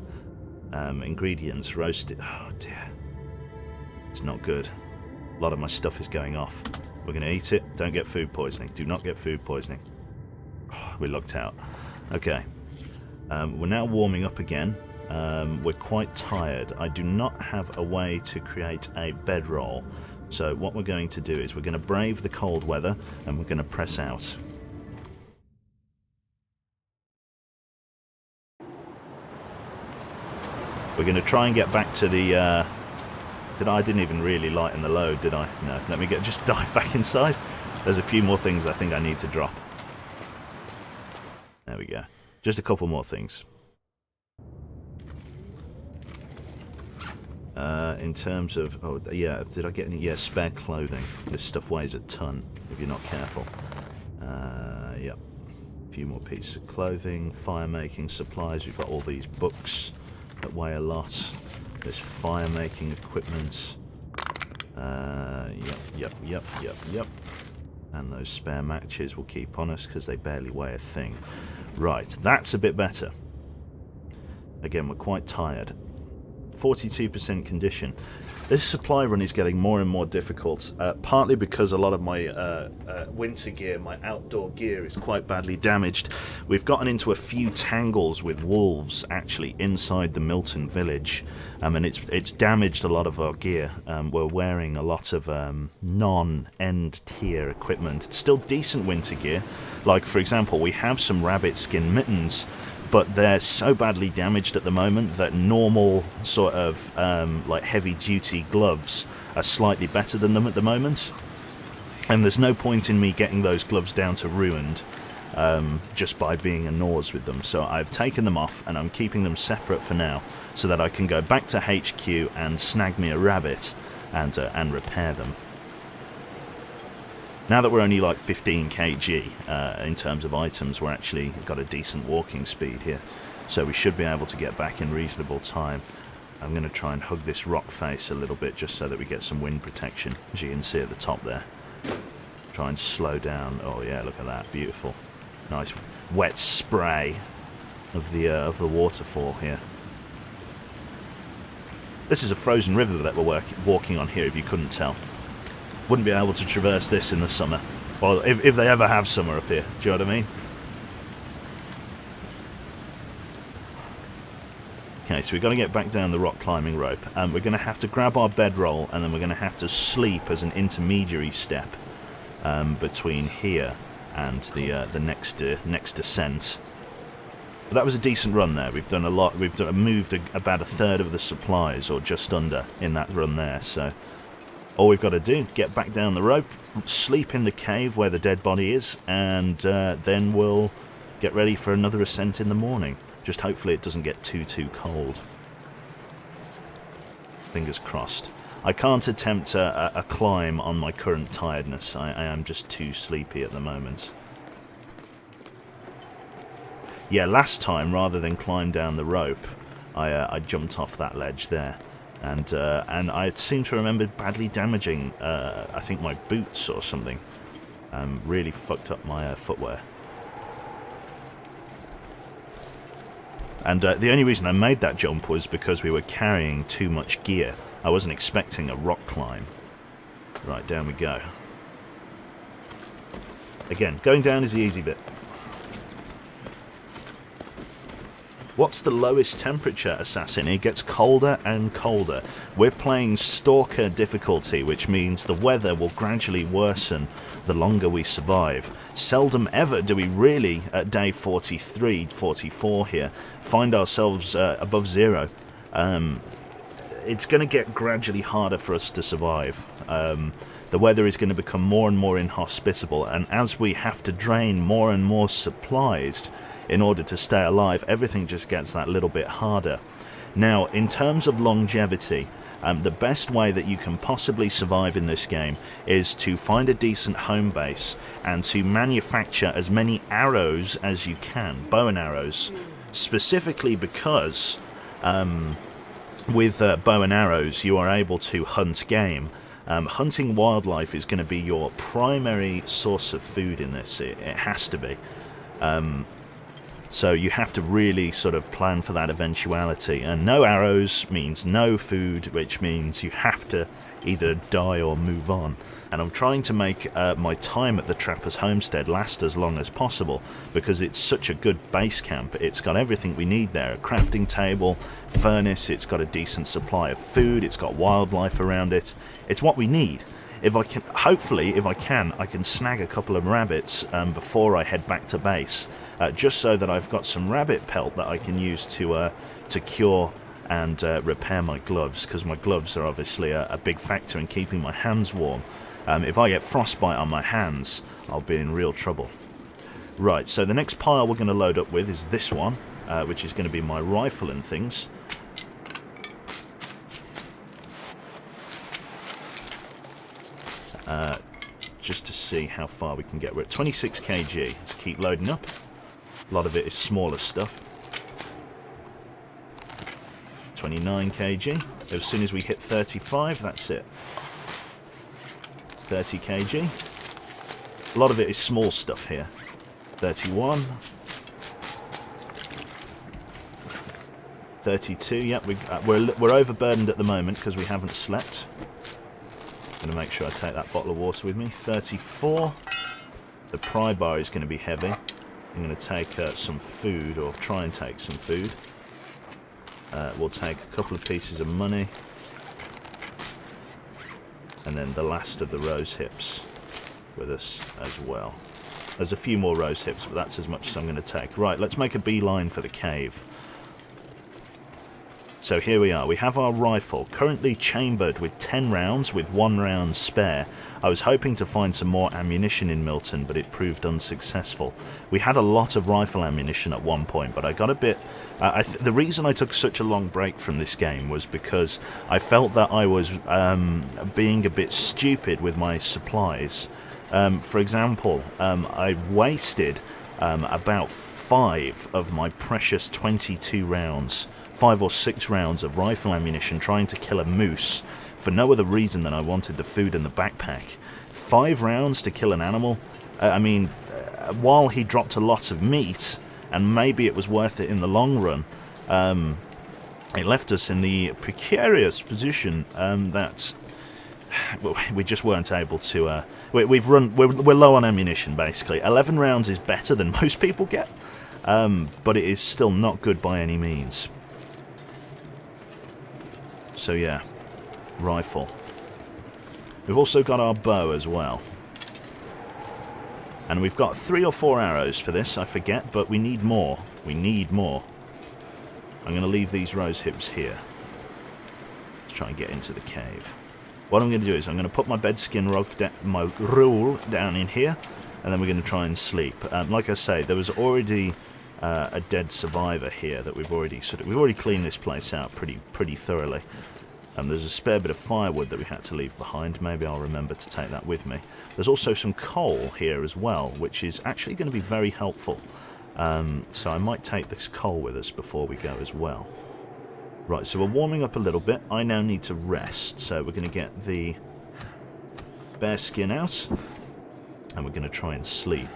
Ingredients, roasted. Oh dear. It's not good. A lot of my stuff is going off. We're going to eat it. Don't get food poisoning. Do not get food poisoning. Oh, we lucked out. Okay. We're now warming up again. We're quite tired. I do not have a way to create a bedroll. So what we're going to do is we're going to brave the cold weather and we're going to press out. We're going to try and get back to the... I didn't even really lighten the load, did I? No, let me just dive back inside. There's a few more things I think I need to drop. There we go. Just a couple more things. In terms of... Oh, yeah, did I get any... Yeah, spare clothing. This stuff weighs a ton if you're not careful. Yep. A few more pieces of clothing, fire-making supplies. We've got all these books that weigh a lot. There's fire-making equipment. Yep. And those spare matches will keep on us because they barely weigh a thing. Right, that's a bit better. Again, we're quite tired. 42% condition. This supply run is getting more and more difficult, partly because a lot of my winter gear, my outdoor gear, is quite badly damaged. We've gotten into a few tangles with wolves, actually, inside the Milton village, and it's damaged a lot of our gear. We're wearing a lot of non-end tier equipment. It's still decent winter gear. Like, for example, we have some rabbit skin mittens, but they're so badly damaged at the moment that normal sort of like heavy duty gloves are slightly better than them at the moment, and there's no point in me getting those gloves down to ruined just by being a nose with them. So I've taken them off and I'm keeping them separate for now so that I can go back to HQ and snag me a rabbit and repair them. Now that we're only like 15 kg in terms of items, we're actually got a decent walking speed here. So we should be able to get back in reasonable time. I'm going to try and hug this rock face a little bit just so that we get some wind protection, as you can see at the top there. Try and slow down. Oh yeah, look at that. Beautiful. Nice wet spray of the waterfall here. This is a frozen river that we're walking on here, if you couldn't tell. Wouldn't be able to traverse this in the summer. Well, if they ever have summer up here. Do you know what I mean? Okay, so we've got to get back down the rock climbing rope. We're going to have to grab our bedroll, and then we're going to have to sleep as an intermediary step between here and the next descent. But that was a decent run there. We've done a lot. We've moved about a third of the supplies, or just under, in that run there. So all we've got to do, get back down the rope, sleep in the cave where the dead body is, and then we'll get ready for another ascent in the morning. Just hopefully it doesn't get too cold. Fingers crossed. I can't attempt a climb on my current tiredness. I am just too sleepy at the moment. Yeah, last time, rather than climb down the rope, I jumped off that ledge there. And I seem to remember badly damaging, I think, my boots or something. Really fucked up my footwear. And the only reason I made that jump was because we were carrying too much gear. I wasn't expecting a rock climb. Right, down we go. Again, going down is the easy bit. What's the lowest temperature, Assassin? It gets colder and colder. We're playing Stalker difficulty, which means the weather will gradually worsen the longer we survive. Seldom ever do we really, at day 43, 44 here, find ourselves above zero. It's going to get gradually harder for us to survive. The weather is going to become more and more inhospitable, and as we have to drain more and more supplies in order to stay alive, everything just gets that little bit harder. Now, in terms of longevity, the best way that you can possibly survive in this game is to find a decent home base and to manufacture as many arrows as you can, bow and arrows, specifically because with bow and arrows you are able to hunt game. Hunting wildlife is going to be your primary source of food in this. It has to be. So you have to really sort of plan for that eventuality. And no arrows means no food, which means you have to either die or move on. And I'm trying to make my time at the Trapper's Homestead last as long as possible, because it's such a good base camp. It's got everything we need there. A crafting table, furnace, it's got a decent supply of food, it's got wildlife around it. It's what we need. If I can, hopefully, if I can snag a couple of rabbits before I head back to base. Just so that I've got some rabbit pelt that I can use to cure and repair my gloves, because my gloves are obviously a big factor in keeping my hands warm. If I get frostbite on my hands, I'll be in real trouble. Right, so the next pile we're going to load up with is this one, which is going to be my rifle and things. Just to see how far we can get. We're at 26 kg. Let's keep loading up. A lot of it is smaller stuff. 29 kg. As soon as we hit 35, that's it. 30 kg. A lot of it is small stuff here. 31. 32. Yep, we're overburdened at the moment because we haven't slept. I'm going to make sure I take that bottle of water with me. 34. The pry bar is going to be heavy. I'm going to take some food, or try and take some food. We'll take a couple of pieces of money. And then the last of the rose hips with us as well. There's a few more rose hips, but that's as much as I'm going to take. Right, let's make a beeline for the cave. So here we are. We have our rifle, currently chambered with 10 rounds, with 1 round spare. I was hoping to find some more ammunition in Milton, but it proved unsuccessful. We had a lot of rifle ammunition at one point, but I got a bit... the reason I took such a long break from this game was because I felt that I was being a bit stupid with my supplies. For example, I wasted about 5 of my precious 22 rounds. 5 or 6 rounds of rifle ammunition trying to kill a moose for no other reason than I wanted the food in the backpack. 5 rounds to kill an animal? While he dropped a lot of meat, and maybe it was worth it in the long run, it left us in the precarious position that we just weren't able to... we're low on ammunition, basically. 11 rounds is better than most people get, but it is still not good by any means. So yeah, rifle. We've also got our bow as well. And we've got 3 or 4 arrows for this, I forget, but we need more. We need more. I'm going to leave these rose hips here. Let's try and get into the cave. What I'm going to do is I'm going to put my bedskin rule down in here, and then we're going to try and sleep. Like I say, there was already a dead survivor here that we've already cleaned this place out pretty thoroughly. There's a spare bit of firewood that we had to leave behind. Maybe I'll remember to take that with me. There's also some coal here as well, which is actually going to be very helpful. So I might take this coal with us before we go as well. Right, so we're warming up a little bit. I now need to rest, so we're going to get the bear skin out, and we're going to try and sleep.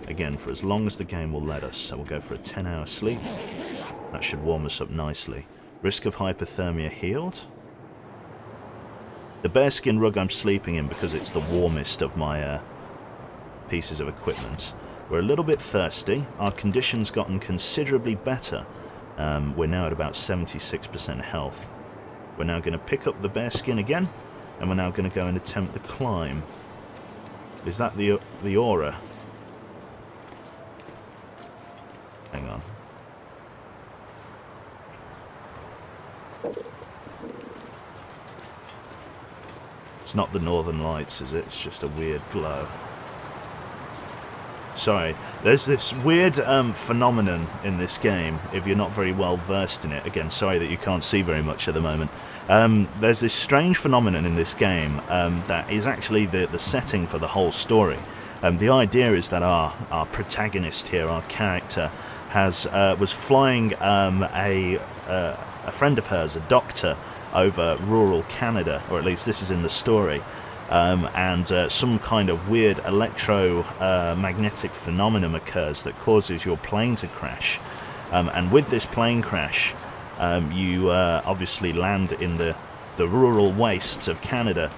Again, for as long as the game will let us. So we'll go for a 10-hour sleep. That should warm us up nicely. Risk of hypothermia healed. The bearskin rug I'm sleeping in because it's the warmest of my pieces of equipment. We're a little bit thirsty. Our condition's gotten considerably better. We're now at about 76% health. We're now going to pick up the bearskin again, and we're now going to go and attempt the climb. Is that the aura? Hang on. It's not the northern lights, is it? It's just a weird glow. Sorry, there's this weird phenomenon in this game, if you're not very well versed in it. Again, sorry that you can't see very much at the moment. There's this strange phenomenon in this game that is actually the setting for the whole story. The idea is that our protagonist here, our character, was flying a friend of hers, a doctor, over rural Canada, or at least this is in the story, and some kind of weird electromagnetic phenomenon occurs that causes your plane to crash. And with this plane crash, you obviously land in the rural wastes of Canada,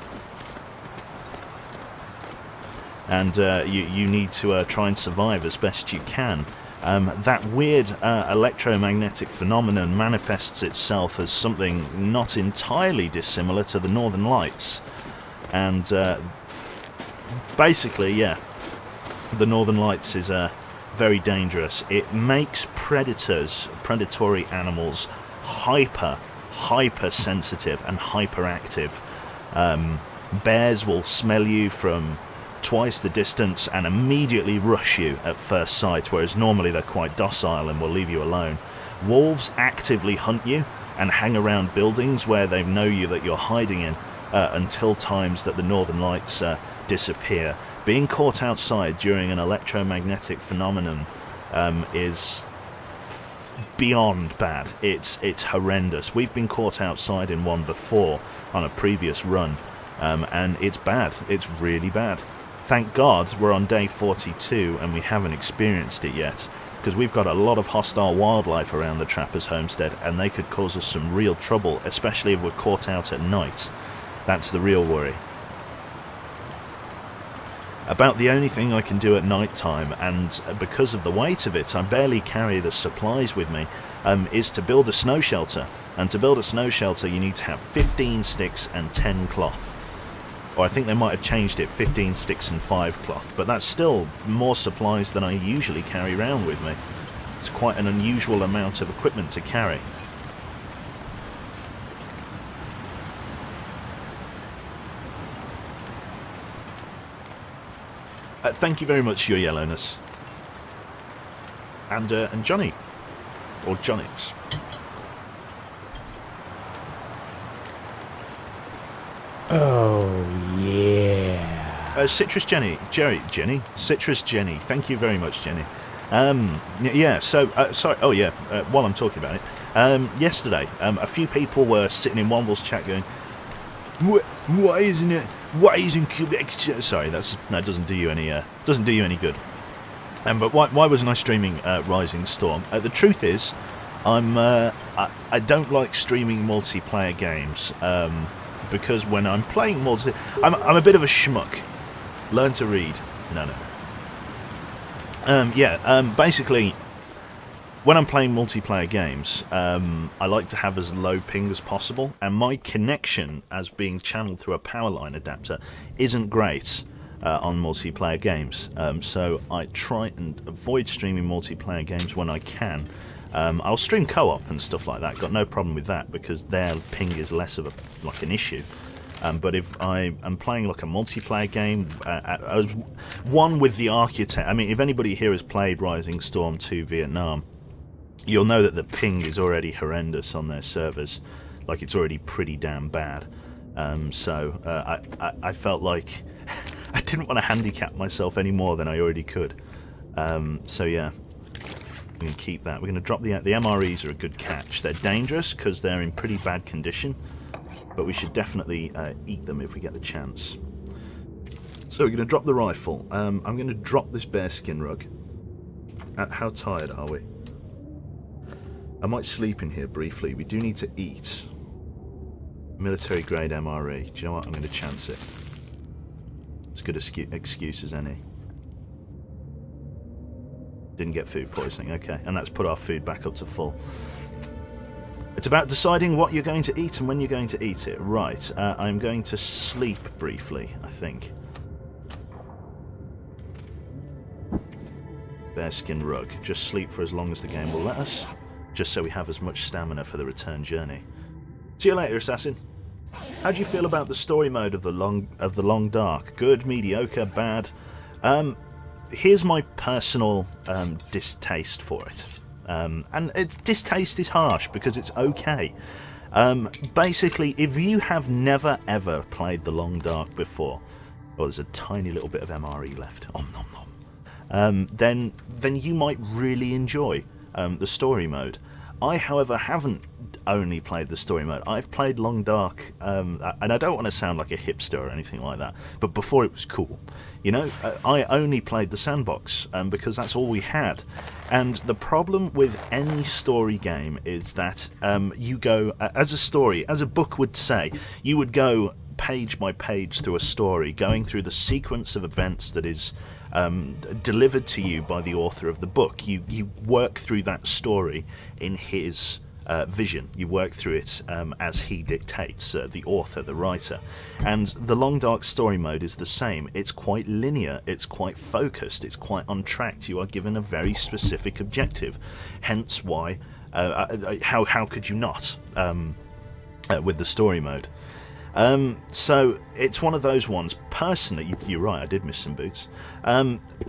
and you need to try and survive as best you can. That weird electromagnetic phenomenon manifests itself as something not entirely dissimilar to the Northern Lights. And basically, yeah, the Northern Lights is very dangerous. It makes predatory animals hyper sensitive and hyperactive. Bears will smell you from twice the distance and immediately rush you at first sight, whereas normally they're quite docile and will leave you alone. Wolves actively hunt you and hang around buildings where they know you that you're hiding in until times that the Northern Lights disappear. Being caught outside during an electromagnetic phenomenon is beyond bad. It's horrendous. We've been caught outside in one before on a previous run, and it's bad. It's really bad. Thank God we're on day 42 and we haven't experienced it yet. because we've got a lot of hostile wildlife around the trapper's homestead, and they could cause us some real trouble, especially if we're caught out at night. That's the real worry. About the only thing I can do at night time, and because of the weight of it, I barely carry the supplies with me, is to build a snow shelter. And to build a snow shelter you need to have 15 sticks and 10 cloth. Or I think they might have changed it, 15 sticks and 5 cloth, but that's still more supplies than I usually carry around with me. It's quite an unusual amount of equipment to carry. Thank you very much, Your Yellowness. And Johnny. Or Jonix. Oh, yeah. Citrus Jenny. Citrus Jenny. Thank you very much, Jenny. Yeah, so, sorry, oh yeah, while I'm talking about it, yesterday, a few people were sitting in Womble's chat going, why isn't Quebec, sorry, that doesn't do you any good. But why wasn't I streaming Rising Storm? The truth is, I don't like streaming multiplayer games, because when I'm playing I'm a bit of a schmuck. Learn to read. No. Basically, when I'm playing multiplayer games, I like to have as low ping as possible, and my connection, as being channeled through a power line adapter, isn't great on multiplayer games. So I try and avoid streaming multiplayer games when I can. I'll stream co-op and stuff like that, got no problem with that, because their ping is less of an issue. But if I am playing like a multiplayer game, one with the architect, I mean, if anybody here has played Rising Storm 2 Vietnam, you'll know that the ping is already horrendous on their servers. Like, it's already pretty damn bad. So I felt like I didn't want to handicap myself any more than I already could. So yeah, we're going to keep that. We're going to drop the MREs are a good catch. They're dangerous because they're in pretty bad condition, but we should definitely eat them if we get the chance. So we're going to drop the rifle. I'm going to drop this bearskin rug. How tired are we? I might sleep in here briefly. We do need to eat. Military grade MRE. Do you know what? I'm going to chance it. It's a good excuse as any. Didn't get food poisoning. Okay, and that's put our food back up to full. It's about deciding what you're going to eat and when you're going to eat it. Right, I'm going to sleep briefly, I think. Bearskin rug. Just sleep for as long as the game will let us, just so we have as much stamina for the return journey. See you later, Assassin. How do you feel about the story mode of the Long Dark? Good, mediocre, bad? Here's my personal distaste for it. And distaste is harsh because it's okay. Basically, if you have never ever played the Long Dark before, well, there's a tiny little bit of MRE left. Om nom nom. Then you might really enjoy the story mode. I, however, haven't only played the story mode. I've played Long Dark, and I don't want to sound like a hipster or anything like that, but before it was cool. You know, I only played the sandbox because that's all we had. And the problem with any story game is that you go, as a story, as a book would say, you would go page by page through a story, going through the sequence of events that is delivered to you by the author of the book. You work through that story in his vision. You work through it as he dictates, the author, the writer. And the Long Dark story mode is the same. It's quite linear, it's quite focused, it's quite on track. You are given a very specific objective. Hence why, how could you not with the story mode? So it's one of those ones. Personally, you're right, I did miss some boots.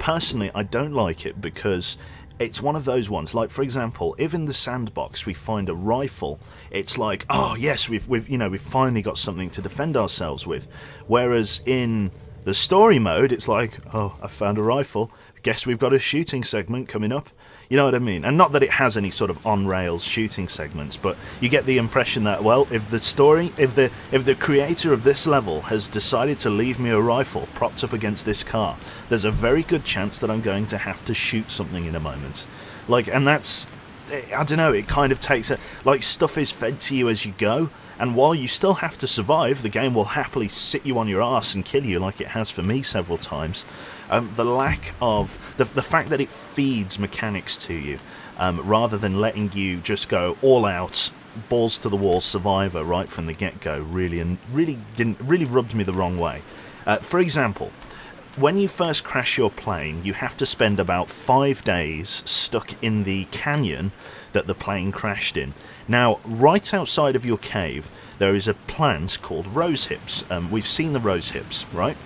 Personally, I don't like it because it's one of those ones. Like, for example, if in the sandbox we find a rifle, it's like, oh yes, we've finally got something to defend ourselves with. Whereas in the story mode, it's like, oh, I found a rifle. Guess we've got a shooting segment coming up. You know what I mean? And not that it has any sort of on-rails shooting segments, but you get the impression that, well, if the creator of this level has decided to leave me a rifle propped up against this car, there's a very good chance that I'm going to have to shoot something in a moment. Like, and that's, I don't know, it kind of takes it, like, stuff is fed to you as you go, and while you still have to survive, the game will happily sit you on your arse and kill you like it has for me several times. The lack of, the fact that it feeds mechanics to you, rather than letting you just go all out, balls to the wall survivor right from the get-go, really rubbed me the wrong way. For example, when you first crash your plane, you have to spend about 5 days stuck in the canyon that the plane crashed in. Now, right outside of your cave, there is a plant called rose hips. We've seen the rose hips, right?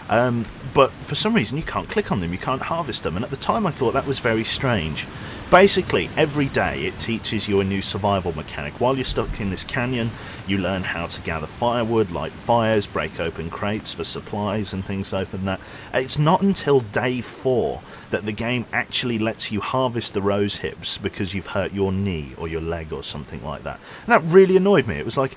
But for some reason you can't click on them, you can't harvest them, and at the time I thought that was very strange. Basically, every day it teaches you a new survival mechanic. While you're stuck in this canyon, you learn how to gather firewood, light fires, break open crates for supplies and things like that. It's not until day 4 that the game actually lets you harvest the rose hips because you've hurt your knee or your leg or something like that. And that really annoyed me. It was like,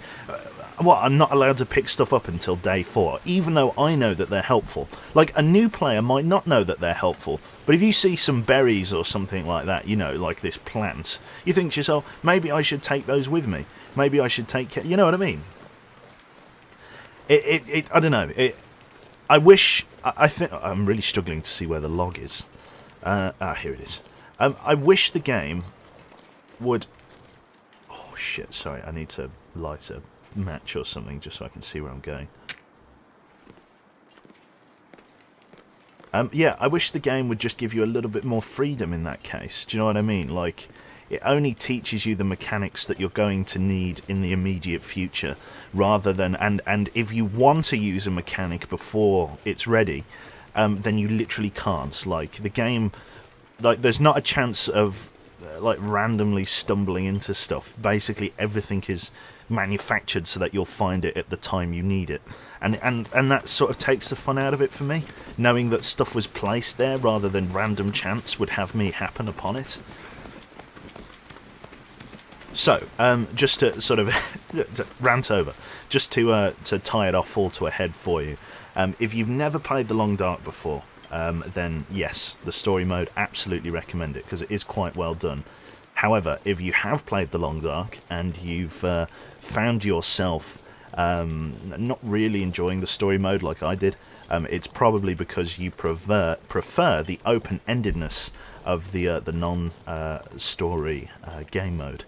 what, I'm not allowed to pick stuff up until day 4, even though I know that they're helpful. Like, a new player might not know that they're helpful, but if you see some berries or something like that, you know, like this plant, you think to yourself, maybe I should take those with me. Maybe I should take care, you know what I mean? I don't know. I wish, I think, I'm really struggling to see where the log is. Here it is. I wish the game would, oh shit, sorry, I need to light a match or something just so I can see where I'm going. Yeah, I wish the game would just give you a little bit more freedom in that case. Do you know what I mean? Like, it only teaches you the mechanics that you're going to need in the immediate future, rather than, and if you want to use a mechanic before it's ready, then you literally can't. Like, the game, like, there's not a chance of like randomly stumbling into stuff. Basically everything is manufactured so that you'll find it at the time you need it, and that sort of takes the fun out of it for me, knowing that stuff was placed there rather than random chance would have me happen upon it. So just to sort of rant over, just to tie it off all to a head for you, if you've never played The Long Dark before, then yes, the story mode, absolutely recommend it, because it is quite well done. However, if you have played The Long Dark and you've found yourself not really enjoying the story mode like I did, it's probably because you prefer the open-endedness of the non-story game mode.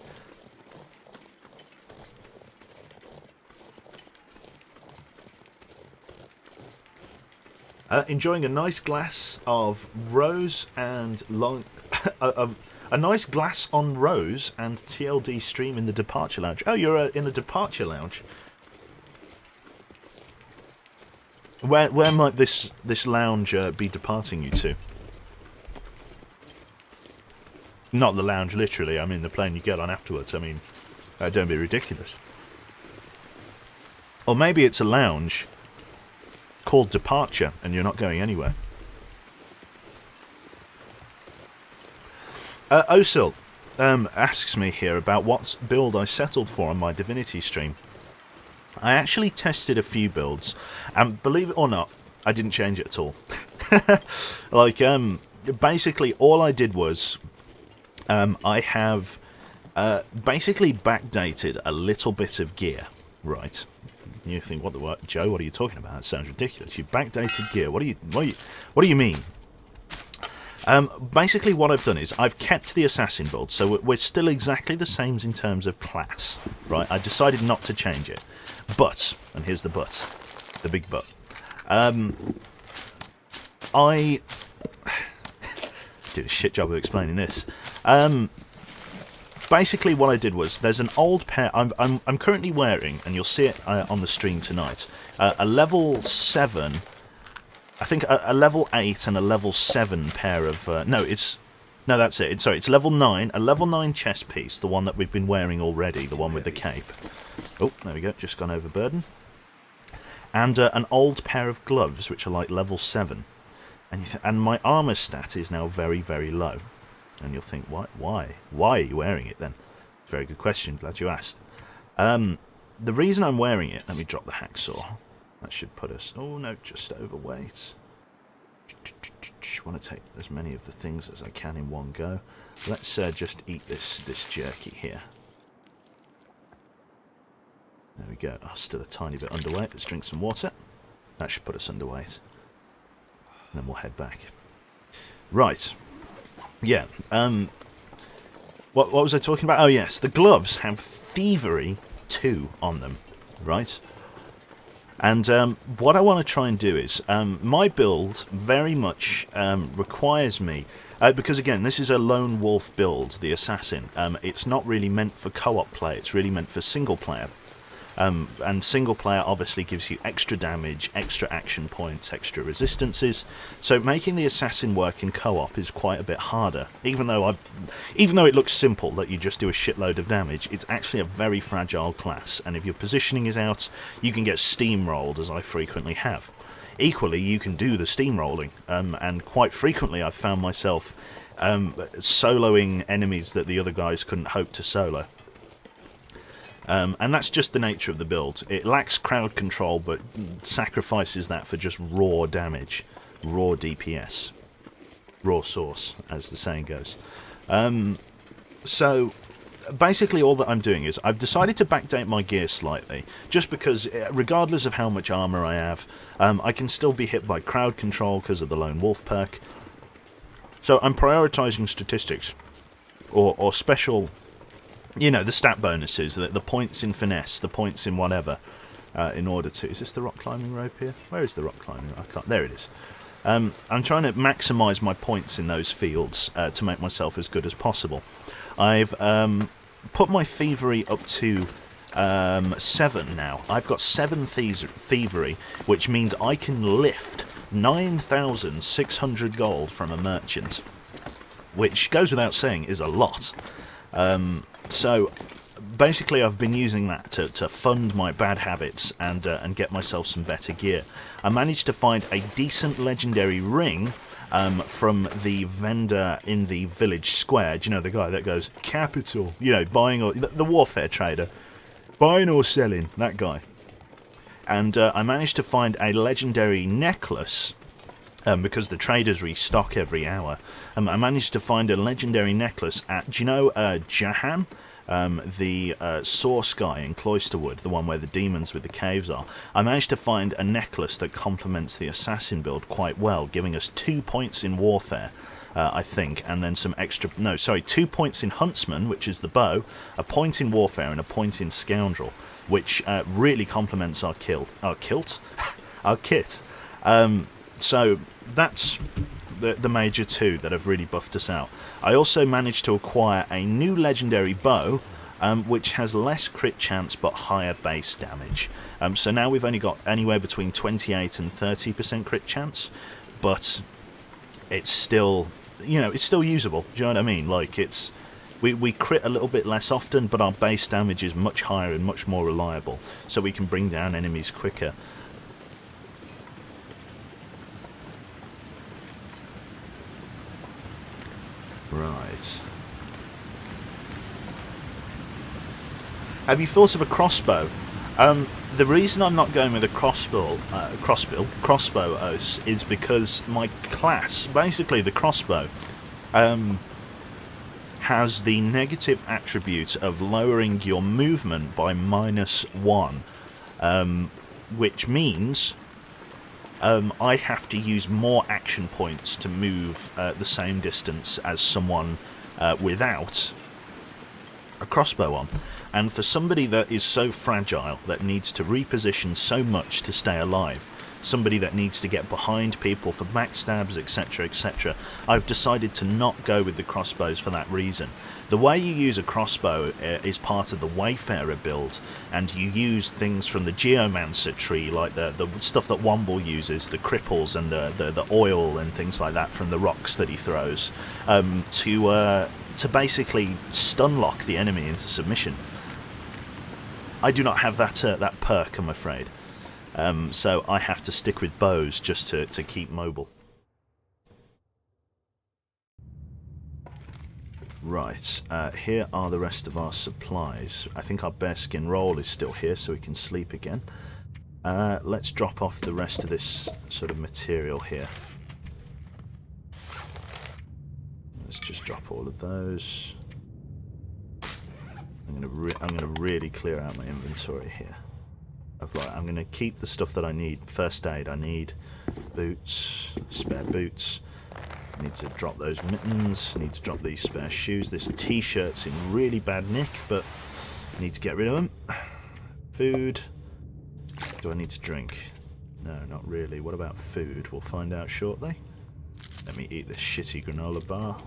Enjoying a nice glass of rose and a nice glass on rose and TLD stream in the departure lounge. Oh, you're in a departure lounge. Where might this lounge be departing you to? Not the lounge, literally. I mean the plane you get on afterwards. I mean, don't be ridiculous. Or maybe it's a lounge called Departure, and you're not going anywhere. Osil asks me here about what build I settled for on my Divinity stream. I actually tested a few builds, and believe it or not, I didn't change it at all. Like, basically all I did was, I have basically backdated a little bit of gear, right? You think, what, Joe? What are you talking about? That sounds ridiculous. You backdated gear. What do you mean? Basically, what I've done is I've kept the assassin build, so we're still exactly the same in terms of class, right? I decided not to change it, but, and here's the but, the big but. I did a shit job of explaining this. Basically, what I did was, there's an old pair. I'm currently wearing, and you'll see it on the stream tonight, a level 7, I think a level 8 and a level 7 pair of. No, that's it. Sorry, it's level 9, a level 9 chest piece, the one that we've been wearing already, the one with the cape. Oh, there we go, just gone over burden. And an old pair of gloves, which are like level 7, and my armor stat is now very, very low. And you'll think, why are you wearing it then? Very good question, glad you asked. The reason I'm wearing it, let me drop the hacksaw. That should put us, oh no, just overweight. much. I want to take as many of the things as I can in one go. Let's just eat this jerky here. There we go. Oh, still a tiny bit underweight. Let's drink some water. That should put us underweight. And then we'll head back. Right. Yeah. What was I talking about? Oh, yes. The gloves have Thievery 2 on them. Right? And what I want to try and do is, my build very much requires me, because again, this is a lone wolf build, the assassin. It's not really meant for co-op play, it's really meant for single player. And single player obviously gives you extra damage, extra action points, extra resistances. So making the assassin work in co-op is quite a bit harder. Even though it looks simple that you just do a shitload of damage, it's actually a very fragile class. And if your positioning is out, you can get steamrolled, as I frequently have. Equally, you can do the steamrolling, and quite frequently I've found myself soloing enemies that the other guys couldn't hope to solo. And that's just the nature of the build. It lacks crowd control, but sacrifices that for just raw damage. Raw DPS. Raw sauce, as the saying goes. So, basically all that I'm doing is, I've decided to backdate my gear slightly, just because, regardless of how much armour I have, I can still be hit by crowd control because of the Lone Wolf perk. So I'm prioritising statistics, or special... You know, the stat bonuses, the points in finesse, the points in whatever, in order to... Is this the rock climbing rope here? Where is the rock climbing rope? I can't... There it is. I'm trying to maximise my points in those fields to make myself as good as possible. I've put my thievery up to 7 now. I've got 7 thievery, which means I can lift 9,600 gold from a merchant, which goes without saying is a lot. So, basically I've been using that to fund my bad habits and get myself some better gear. I managed to find a decent legendary ring from the vendor in the village square. Do you know, the guy that goes, capital, you know, buying or... The warfare trader. Buying or selling, that guy. And I managed to find a legendary necklace... because the traders restock every hour. I managed to find a legendary necklace at, do you know, Jahan? The source guy in Cloisterwood, the one where the demons with the caves are. I managed to find a necklace that complements the assassin build quite well, giving us 2 points in warfare, I think, and then some extra... No, sorry, 2 points in huntsman, which is the bow, a point in warfare, and a point in scoundrel, which really complements our kilt? Our kit. So that's the major 2 that have really buffed us out. I also managed to acquire a new legendary bow, which has less crit chance but higher base damage. So now we've only got anywhere between 28 and 30% crit chance, but it's still, you know, it's still usable. Do you know what I mean? Like, it's... We crit a little bit less often, but our base damage is much higher and much more reliable, so we can bring down enemies quicker. Right. Have you thought of a crossbow? The reason I'm not going with a crossbow is because my class, basically the crossbow, has the negative attribute of lowering your movement by -1, which means I have to use more action points to move the same distance as someone without a crossbow on. And for somebody that is so fragile, that needs to reposition so much to stay alive, somebody that needs to get behind people for backstabs, etc., etc., I've decided to not go with the crossbows for that reason. The way you use a crossbow is part of the Wayfarer build, and you use things from the Geomancer tree, like the stuff that Womble uses, the cripples and the oil and things like that from the rocks that he throws, to basically stun lock the enemy into submission. I do not have that perk, I'm afraid. So I have to stick with bows just to keep mobile. Right, here are the rest of our supplies. I think our bearskin roll is still here, so we can sleep again. Let's drop off the rest of this sort of material here. Let's just drop all of those. I'm gonna really clear out my inventory here. I'm gonna keep the stuff that I need. First aid, I need boots, spare boots. I need to drop those mittens. I need to drop these spare shoes. This t-shirt's in really bad nick, but I need to get rid of them. Food. Do I need to drink? No, not really. What about food? We'll find out shortly. Let me eat this shitty granola bar.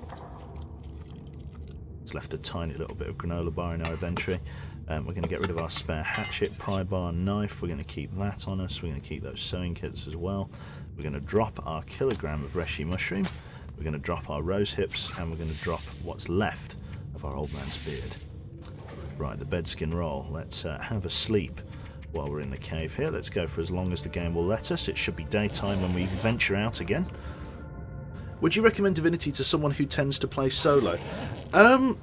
It's left a tiny little bit of granola bar in our inventory. We're going to get rid of our spare hatchet, pry bar, knife. We're going to keep that on us. We're going to keep those sewing kits as well. We're going to drop our kilogram of reishi mushroom. We're going to drop our rose hips, and we're going to drop what's left of our old man's beard. Right, the bedskin roll. Let's have a sleep while we're in the cave here. Let's go for as long as the game will let us. It should be daytime when we venture out again. Would you recommend Divinity to someone who tends to play solo? Do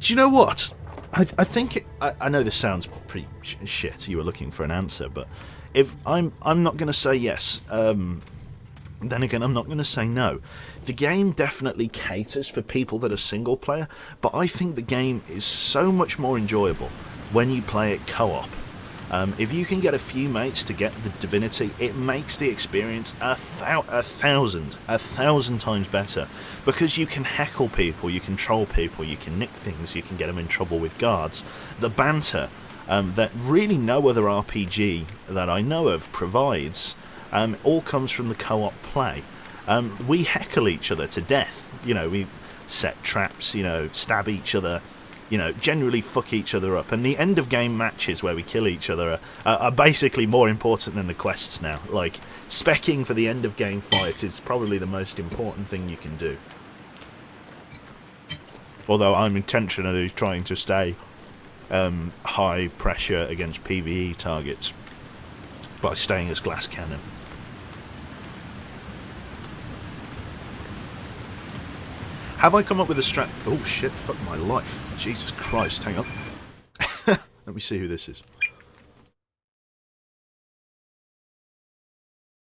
you know what? I think I know this sounds pretty shit. You were looking for an answer, but if I'm not going to say yes. Then again, I'm not going to say no. The game definitely caters for people that are single player, but I think the game is so much more enjoyable when you play it co-op. If you can get a few mates to get the Divinity, it makes the experience a thousand times better, because you can heckle people, you can troll people, you can nick things, you can get them in trouble with guards. The banter that really no other RPG that I know of provides all comes from the co-op play. We heckle each other to death. You know, we set traps, you know, stab each other, you know, generally fuck each other up. And the end of game matches where we kill each other are basically more important than the quests now. Like, specking for the end of game fight is probably the most important thing you can do. Although I'm intentionally trying to stay high pressure against PvE targets by staying as glass cannon. Have I come up with a strat... Oh shit, fuck my life. Jesus Christ, hang on. Let me see who this is.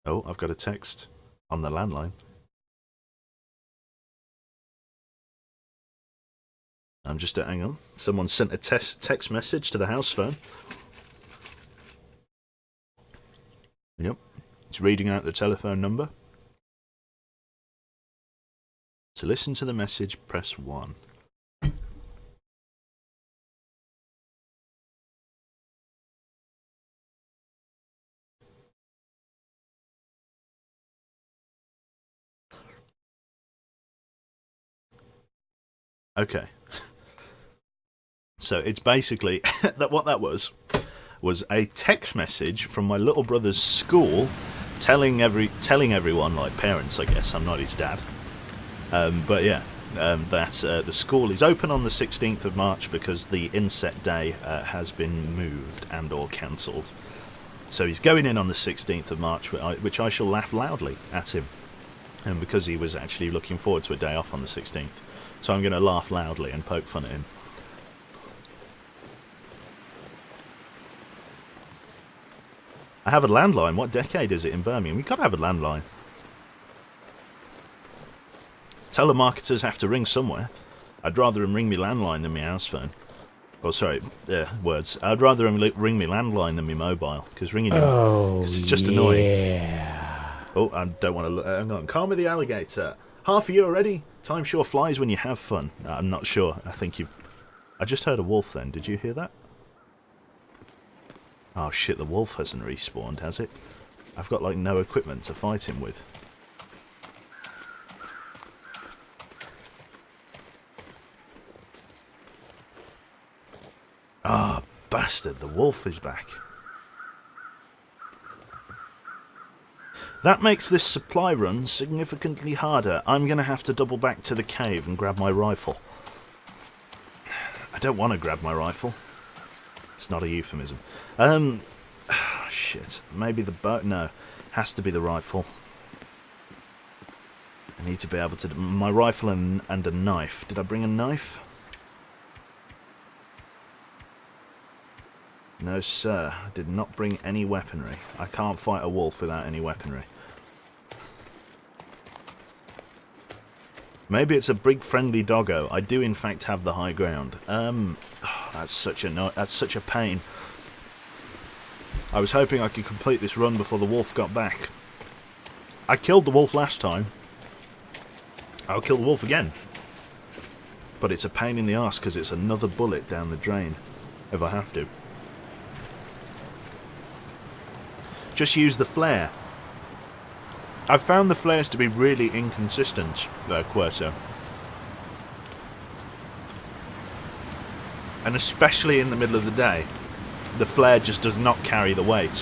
Oh, I've got a text on the landline. I'm just... hang on. Someone sent a text message to the house phone. Yep. It's reading out the telephone number. To listen to the message, press 1. Okay. So it's basically what that was a text message from my little brother's school telling everyone, like parents, I guess. I'm not his dad. But yeah, that the school is open on the 16th of March because the inset day has been moved and or cancelled. So he's going in on the 16th of March, which I shall laugh loudly at him, because he was actually looking forward to a day off on the 16th. So I'm going to laugh loudly and poke fun at him. I have a landline. What decade is it in Birmingham? We've got to have a landline. Telemarketers have to ring somewhere. I'd rather them ring me landline than my house phone. Oh, sorry, words. I'd rather them ring me landline than me mobile, because ringing it's just annoying. Oh, I don't want to look. Hang on. Calm with the alligator. Half of you already? Time sure flies when you have fun. I'm not sure. I think you've... I just heard a wolf then. Did you hear that? Oh shit, the wolf hasn't respawned, has it? I've got like no equipment to fight him with. Ah, bastard, the wolf is back. That makes this supply run significantly harder. I'm going to have to double back to the cave and grab my rifle. I don't want to grab my rifle. It's not a euphemism. Shit. Maybe the bow... No. Has to be the rifle. I need to be able to... My rifle and a knife. Did I bring a knife? No, sir. I did not bring any weaponry. I can't fight a wolf without any weaponry. Maybe it's a big friendly doggo. I do in fact have the high ground. That's such a pain. I was hoping I could complete this run before the wolf got back. I killed the wolf last time. I'll kill the wolf again. But it's a pain in the arse because it's another bullet down the drain if I have to. Just use the flare. I've found the flares to be really inconsistent, Querto. And especially in the middle of the day, the flare just does not carry the weight.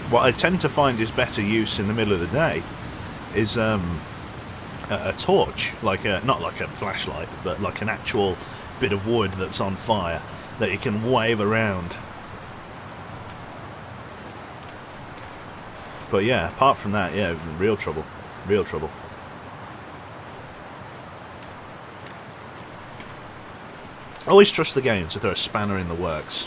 What I tend to find is better use in the middle of the day is a torch, not like a flashlight, but like an actual bit of wood that's on fire that you can wave around. But yeah, apart from that, yeah, real trouble. Real trouble. Always trust the game to throw a spanner in the works.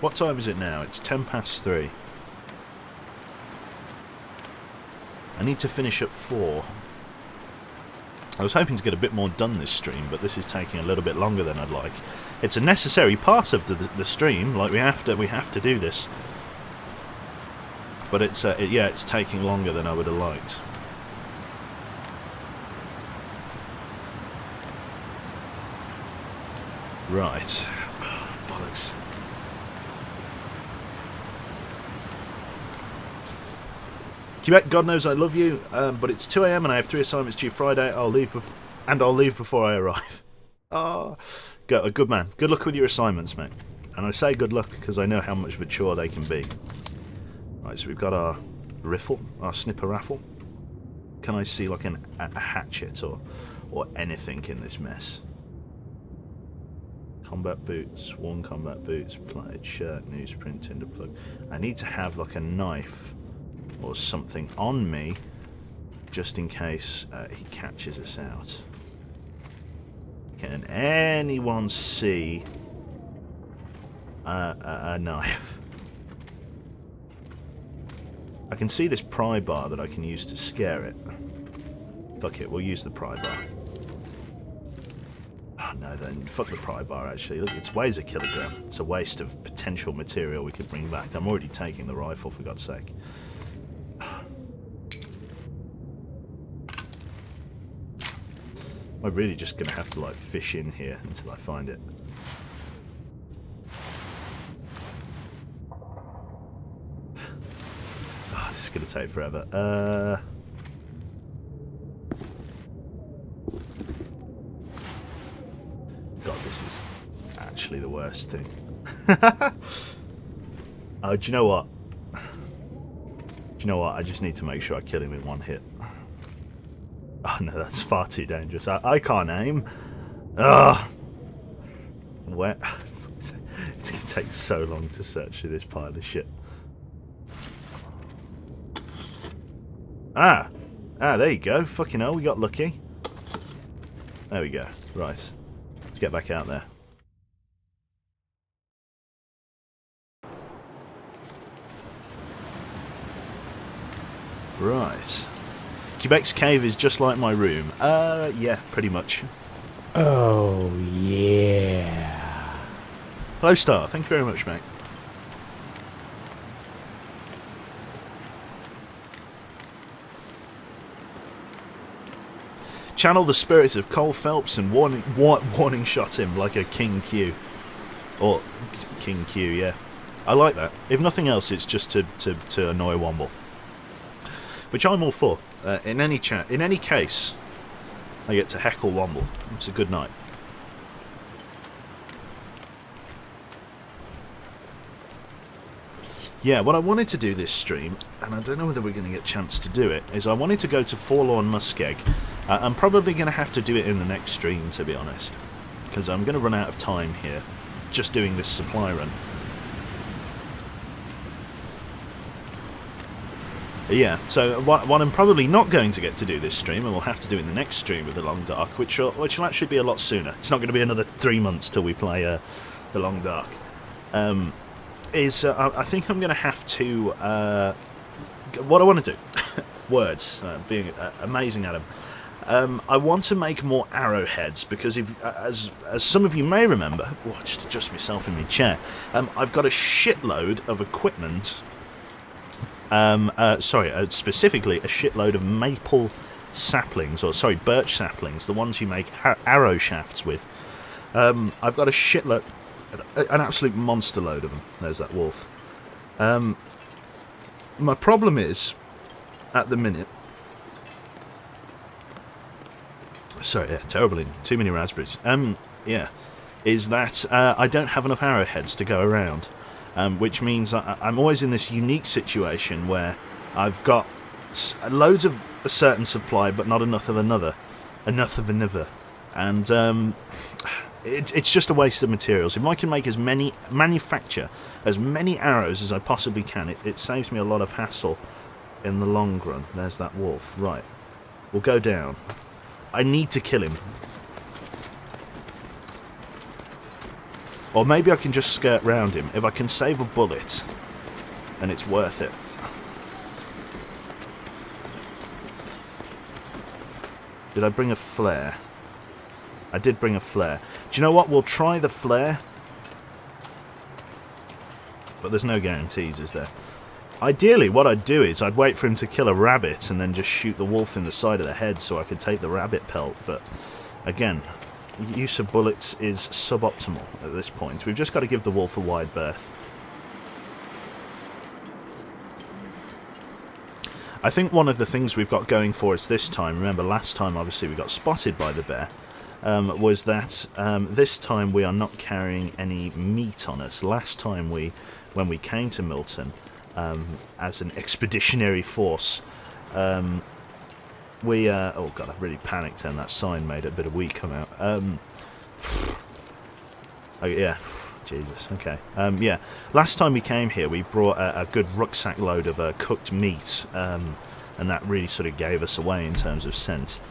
What time is it now? It's 3:10. I need to finish at 4. I was hoping to get a bit more done this stream, but this is taking a little bit longer than I'd like. It's a necessary part of the stream. Like we have to do this, but it's taking longer than I would have liked. Right, bollocks. Quebec, God knows I love you, but it's 2 AM and I have 3 assignments due Friday. I'll leave before I arrive. Oh, good man. Good luck with your assignments, mate. And I say good luck because I know how much of a chore they can be. Right, so we've got our riffle, our snipper raffle. Can I see like a hatchet or anything in this mess? Combat boots, worn combat boots, plaited shirt, newsprint, tinder plug. I need to have like a knife or something on me just in case he catches us out. Can anyone see a knife? I can see this pry bar that I can use to scare it. Fuck it, we'll use the pry bar. Oh no, then fuck the pry bar actually. Look, it weighs a kilogram. It's a waste of potential material we could bring back. I'm already taking the rifle, for God's sake. I'm really just going to have to like fish in here until I find it. Oh, this is going to take forever. God, this is actually the worst thing. Oh, do you know what? Do you know what? I just need to make sure I kill him in one hit. Oh no, that's far too dangerous. I can't aim. Ugh. Where? It's going to take so long to search through this pile of shit. Ah, there you go. Fucking hell, we got lucky. There we go. Right. Let's get back out there. Right. Quebec's cave is just like my room. Yeah, pretty much. Oh, yeah. Hello, Star. Thank you very much, mate. Channel the spirits of Cole Phelps and warning shot him like a King Q. Or King Q, yeah. I like that. If nothing else, it's just to annoy Womble. Which I'm all for. In any case, I get to heckle Womble. It's a good night. Yeah, what I wanted to do this stream, and I don't know whether we're going to get a chance to do it, is I wanted to go to Forlorn Muskeg. I'm probably going to have to do it in the next stream, to be honest. Because I'm going to run out of time here, just doing this supply run. Yeah, so what I'm probably not going to get to do this stream, and we'll have to do in the next stream with the Long Dark, which will actually be a lot sooner. It's not going to be another 3 months till we play the Long Dark. is I think I'm going to have to... what I want to do, words, being amazing at them. I want to make more arrowheads because, as some of you may remember, just adjust myself in my chair. I've got a shitload of equipment. Specifically a shitload of maple saplings, or sorry, birch saplings, the ones you make arrow shafts with. I've got a shitload, an absolute monster load of them. There's that wolf. My problem is, at the minute... Sorry, yeah, terrible eating. Too many raspberries. Is that I don't have enough arrowheads to go around, which means I'm always in this unique situation where I've got loads of a certain supply, but not enough of another. And it's just a waste of materials. If I can manufacture as many arrows as I possibly can, it saves me a lot of hassle in the long run. There's that wolf. Right. We'll go down. I need to kill him. Or maybe I can just skirt round him. If I can save a bullet, then it's worth it. Did I bring a flare? I did bring a flare. Do you know what? We'll try the flare. But there's no guarantees, is there? Ideally, what I'd do is I'd wait for him to kill a rabbit and then just shoot the wolf in the side of the head so I could take the rabbit pelt. But, again, use of bullets is suboptimal at this point. We've just got to give the wolf a wide berth. I think one of the things we've got going for us this time, remember last time obviously we got spotted by the bear, was that this time we are not carrying any meat on us. Last time when we came to Milton, as an expeditionary force, oh god, I really panicked and that sign made a bit of wheat come out. Oh yeah, Jesus, okay. Yeah, last time we came here we brought a good rucksack load of cooked meat, and that really sort of gave us away in terms of scent.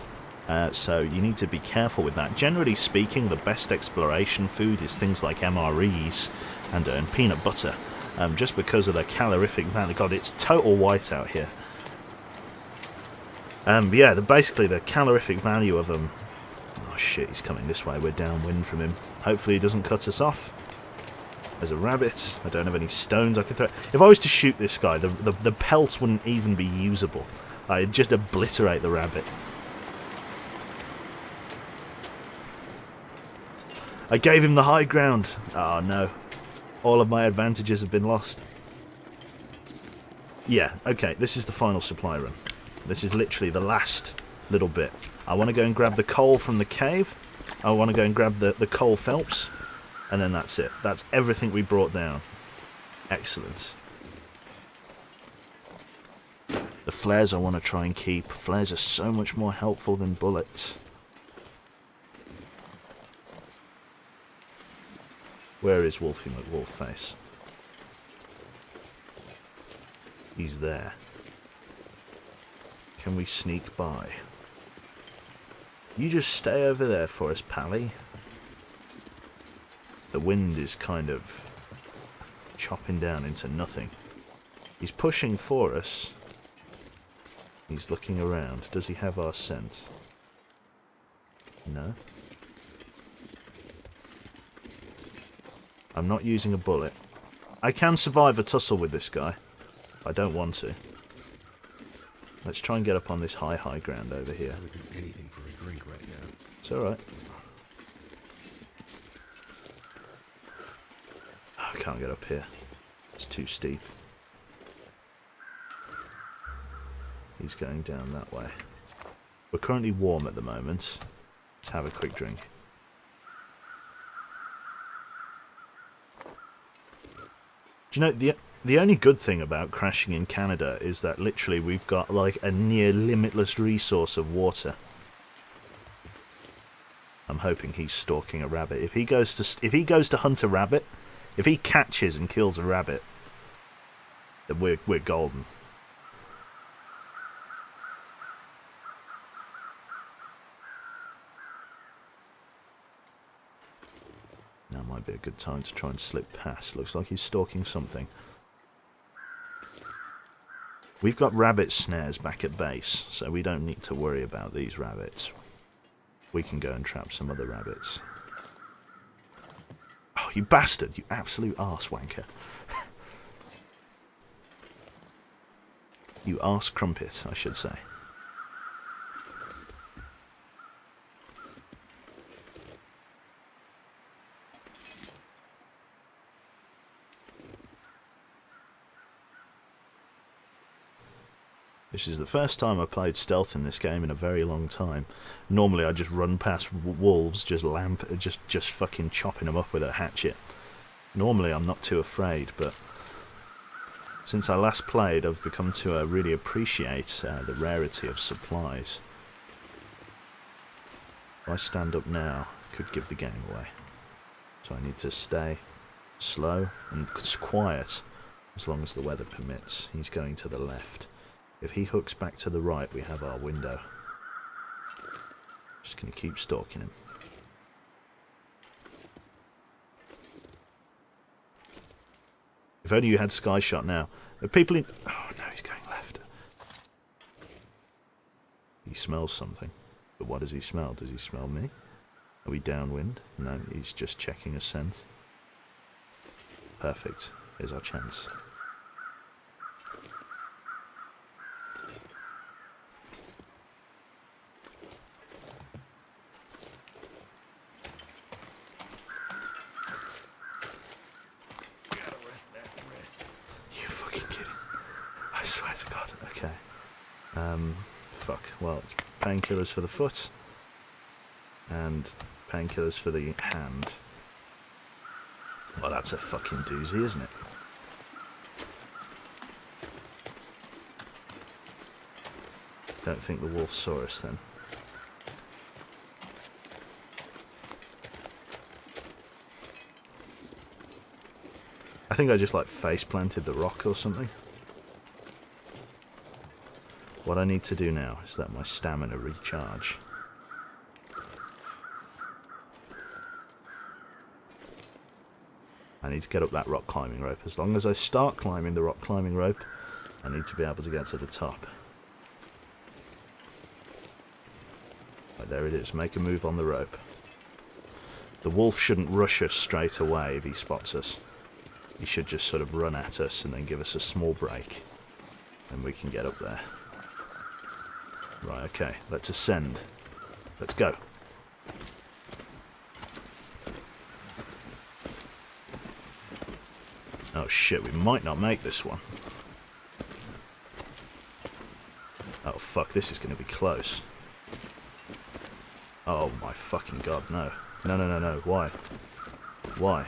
So you need to be careful with that. Generally speaking, the best exploration food is things like MREs and peanut butter. Just because of the calorific value. God, it's total white out here. Yeah, basically the calorific value of them... Oh shit, he's coming this way. We're downwind from him. Hopefully he doesn't cut us off. There's a rabbit. I don't have any stones I can throw. If I was to shoot this guy, the pelt wouldn't even be usable. I'd just obliterate the rabbit. I gave him the high ground. Oh no. All of my advantages have been lost. Yeah, okay, this is the final supply run. This is literally the last little bit. I want to go and grab the coal from the cave. I want to go and grab the coal phelps. And then that's it. That's everything we brought down. Excellent. The flares I want to try and keep. Flares are so much more helpful than bullets. Where is Wolfie McWolfface? He's there. Can we sneak by? You just stay over there for us, Pally. The wind is kind of chopping down into nothing. He's pushing for us. He's looking around. Does he have our scent? No. I'm not using a bullet. I can survive a tussle with this guy. I don't want to. Let's try and get up on this high ground over here. I would do anything for a drink right now. It's alright. I can't get up here. It's too steep. He's going down that way. We're currently warm at the moment. Let's have a quick drink. Do you know, the only good thing about crashing in Canada is that literally we've got like a near limitless resource of water. I'm hoping he's stalking a rabbit. If he goes to hunt a rabbit, if he catches and kills a rabbit, then we're golden. Now might be a good time to try and slip past. Looks like he's stalking something. We've got rabbit snares back at base, so we don't need to worry about these rabbits. We can go and trap some other rabbits. Oh, you bastard! You absolute arse wanker. You arse crumpet, I should say. This is the first time I played stealth in this game in a very long time. Normally I just run past wolves, just fucking chopping them up with a hatchet. Normally I'm not too afraid, but since I last played I've become to really appreciate the rarity of supplies. If I stand up now, I could give the game away. So I need to stay slow and quiet as long as the weather permits. He's going to the left. If he hooks back to the right, we have our window. Just going to keep stalking him. If only you had sky shot now. The people in... Oh no, he's going left. He smells something. But what does he smell? Does he smell me? Are we downwind? No, he's just checking a scent. Perfect. Here's our chance. Fuck. Well, it's painkillers for the foot. And painkillers for the hand. Well, that's a fucking doozy, isn't it? Don't think the wolf saw us then. I think I just like face planted the rock or something. What I need to do now is let my stamina recharge. I need to get up that rock climbing rope. As long as I start climbing the rock climbing rope, I need to be able to get to the top. Right, there it is. Make a move on the rope. The wolf shouldn't rush us straight away if he spots us. He should just sort of run at us and then give us a small break. And we can get up there. Right, okay. Let's ascend. Let's go. Oh shit, we might not make this one. Oh fuck, this is going to be close. Oh my fucking god, no. No, no, no, no. Why? Why?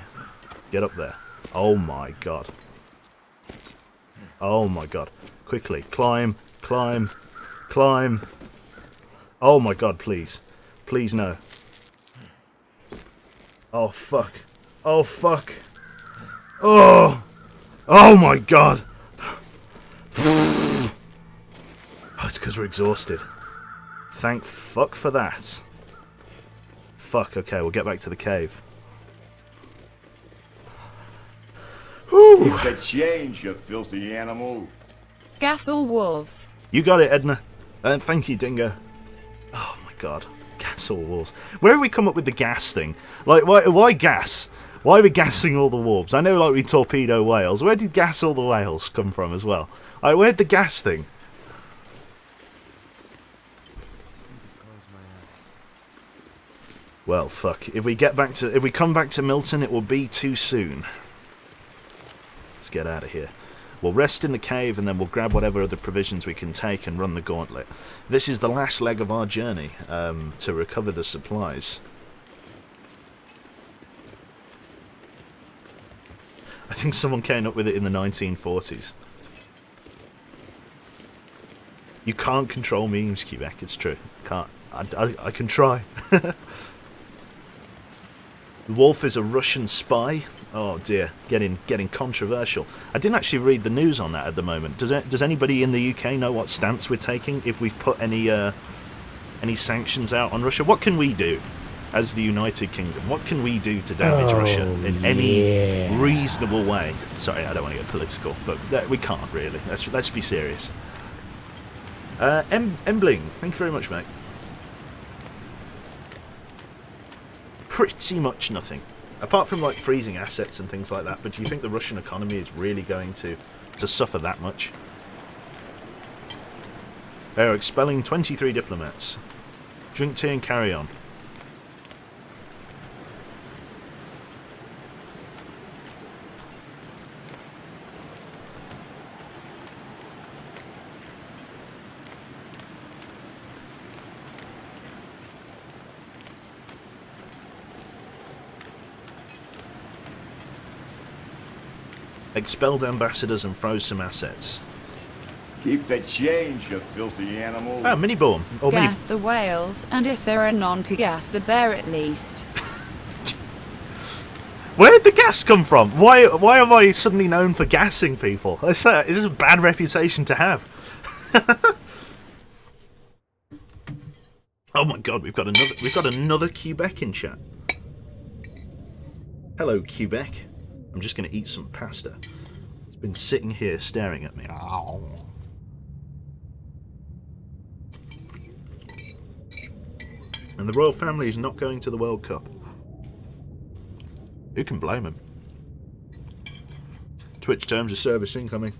Get up there. Oh my god. Oh my god. Quickly. Climb. Climb. Climb. Oh my god, please. Please, no. Oh fuck. Oh fuck. Oh! Oh my god! Oh, it's because we're exhausted. Thank fuck for that. Fuck, okay, we'll get back to the cave. Keep the change, you filthy animal. Gas all wolves. You got it, Edna. Thank you, Dingo. Oh my god. Gas all wolves. Where have we come up with the gas thing? Like, why gas? Why are we gassing all the wolves? I know, like, we torpedo whales. Where did gas all the whales come from as well? Like, where'd the gas thing? Well, fuck. If we come back to Milton, it will be too soon. Let's get out of here. We'll rest in the cave and then we'll grab whatever other provisions we can take and run the gauntlet. This is the last leg of our journey to recover the supplies. I think someone came up with it in the 1940s. You can't control memes, Quebec. It's true. Can't. I can try. The wolf is a Russian spy. Oh dear, getting controversial. I didn't actually read the news on that at the moment. Does anybody in the UK know what stance we're taking if we've put any sanctions out on Russia? What can we do? as the United Kingdom, what can we do to damage Russia in yeah. any reasonable way? Sorry, I don't want to get political, but we can't really. Let's be serious. Embling, thank you very much, mate. Pretty much nothing. Apart from like freezing assets and things like that, but do you think the Russian economy is really going to suffer that much? They're expelling 23 diplomats. Drink tea and carry on. Expelled ambassadors and froze some assets. Keep the change, you filthy animal. Ah, mini-born. Or mini... Gas the whales, and if there are none to gas the bear at least. Where did the gas come from? Why am I suddenly known for gassing people? It's a bad reputation to have. Oh my god, we've got another Quebec in chat. Hello, Quebec. I'm just going to eat some pasta. It's been sitting here staring at me. Ow. And the royal family is not going to the World Cup. Who can blame him? Twitch terms of service incoming.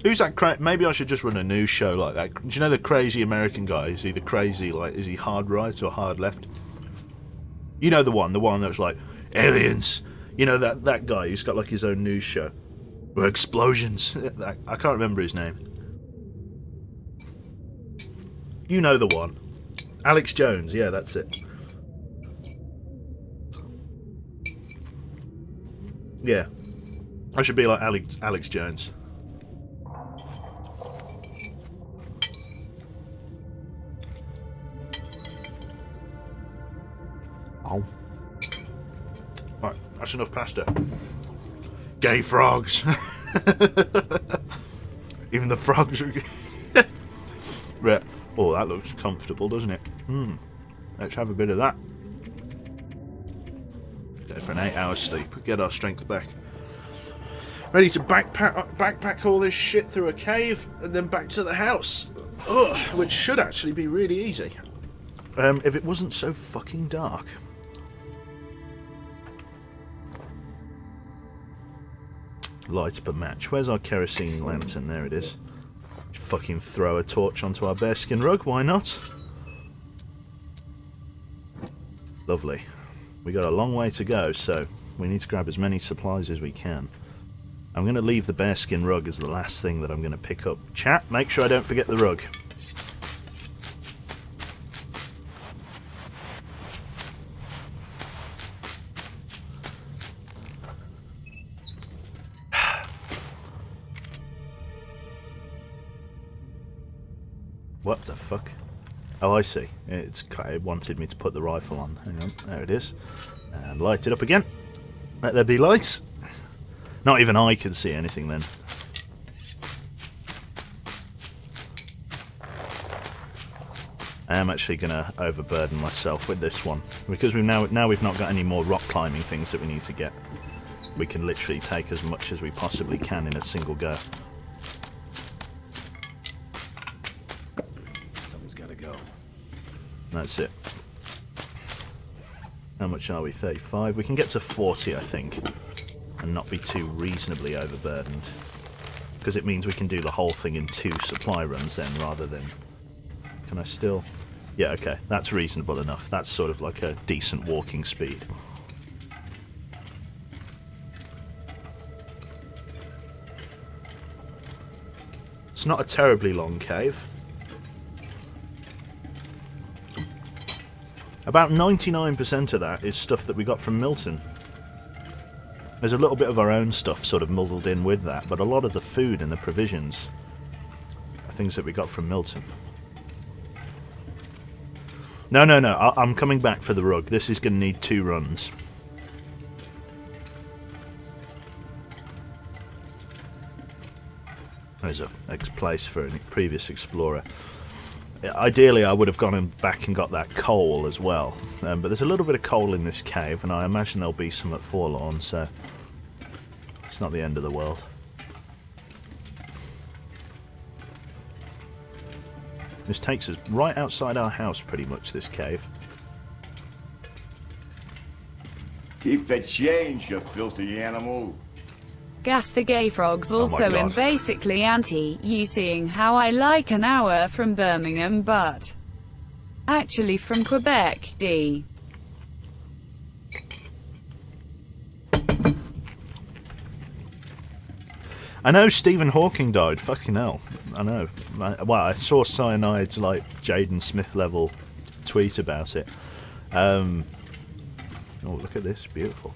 Who's that? Maybe I should just run a news show like that. Do you know the crazy American guy? Is he the crazy, like, is he hard right or hard left? You know the one that's like, aliens. You know that guy who's got like his own news show. Or explosions. I can't remember his name. You know the one. Alex Jones, yeah, that's it. Yeah. I should be like Alex Jones. Oh. Right, that's enough pasta. Gay frogs. Even the frogs are gay. Right. Oh, that looks comfortable, doesn't it? Let's have a bit of that. Go for an 8-hour sleep. Get our strength back. Ready to backpack all this shit through a cave and then back to the house. Ugh, which should actually be really easy. If it wasn't so fucking dark. Light up a match. Where's our kerosene lantern? There it is. Fucking throw a torch onto our bearskin rug. Why not? Lovely. We got a long way to go, so we need to grab as many supplies as we can. I'm going to leave the bearskin rug as the last thing that I'm going to pick up. Chat, make sure I don't forget the rug. What the fuck? Oh, I see. It wanted me to put the rifle on. Hang on. There it is. And light it up again. Let there be light. Not even I can see anything then. I am actually going to overburden myself with this one. Because we've now we've not got any more rock climbing things that we need to get. We can literally take as much as we possibly can in a single go. That's it. How much are we? 35? We can get to 40, I think, and not be too reasonably overburdened. Because it means we can do the whole thing in 2 supply runs then, rather than... Can I still... Yeah, okay. That's reasonable enough. That's sort of like a decent walking speed. It's not a terribly long cave. About 99% of that is stuff that we got from Milton. There's a little bit of our own stuff sort of muddled in with that, but a lot of the food and the provisions are things that we got from Milton. No, I'm coming back for the rug. This is going to need 2 runs. as a place for a previous explorer. Ideally, I would have gone back and got that coal as well, but there's a little bit of coal in this cave, and I imagine there'll be some at Forlorn, so it's not the end of the world. This takes us right outside our house, pretty much, this cave. Keep the change, you filthy animal. Gas the gay frogs also God. in basically anti-you, seeing how I like an hour from Birmingham but actually from Quebec, D. I know Stephen Hawking died, fucking hell. I know. Well, I saw Cyanide's, like, Jaden Smith level tweet about it. Oh, look at this, beautiful.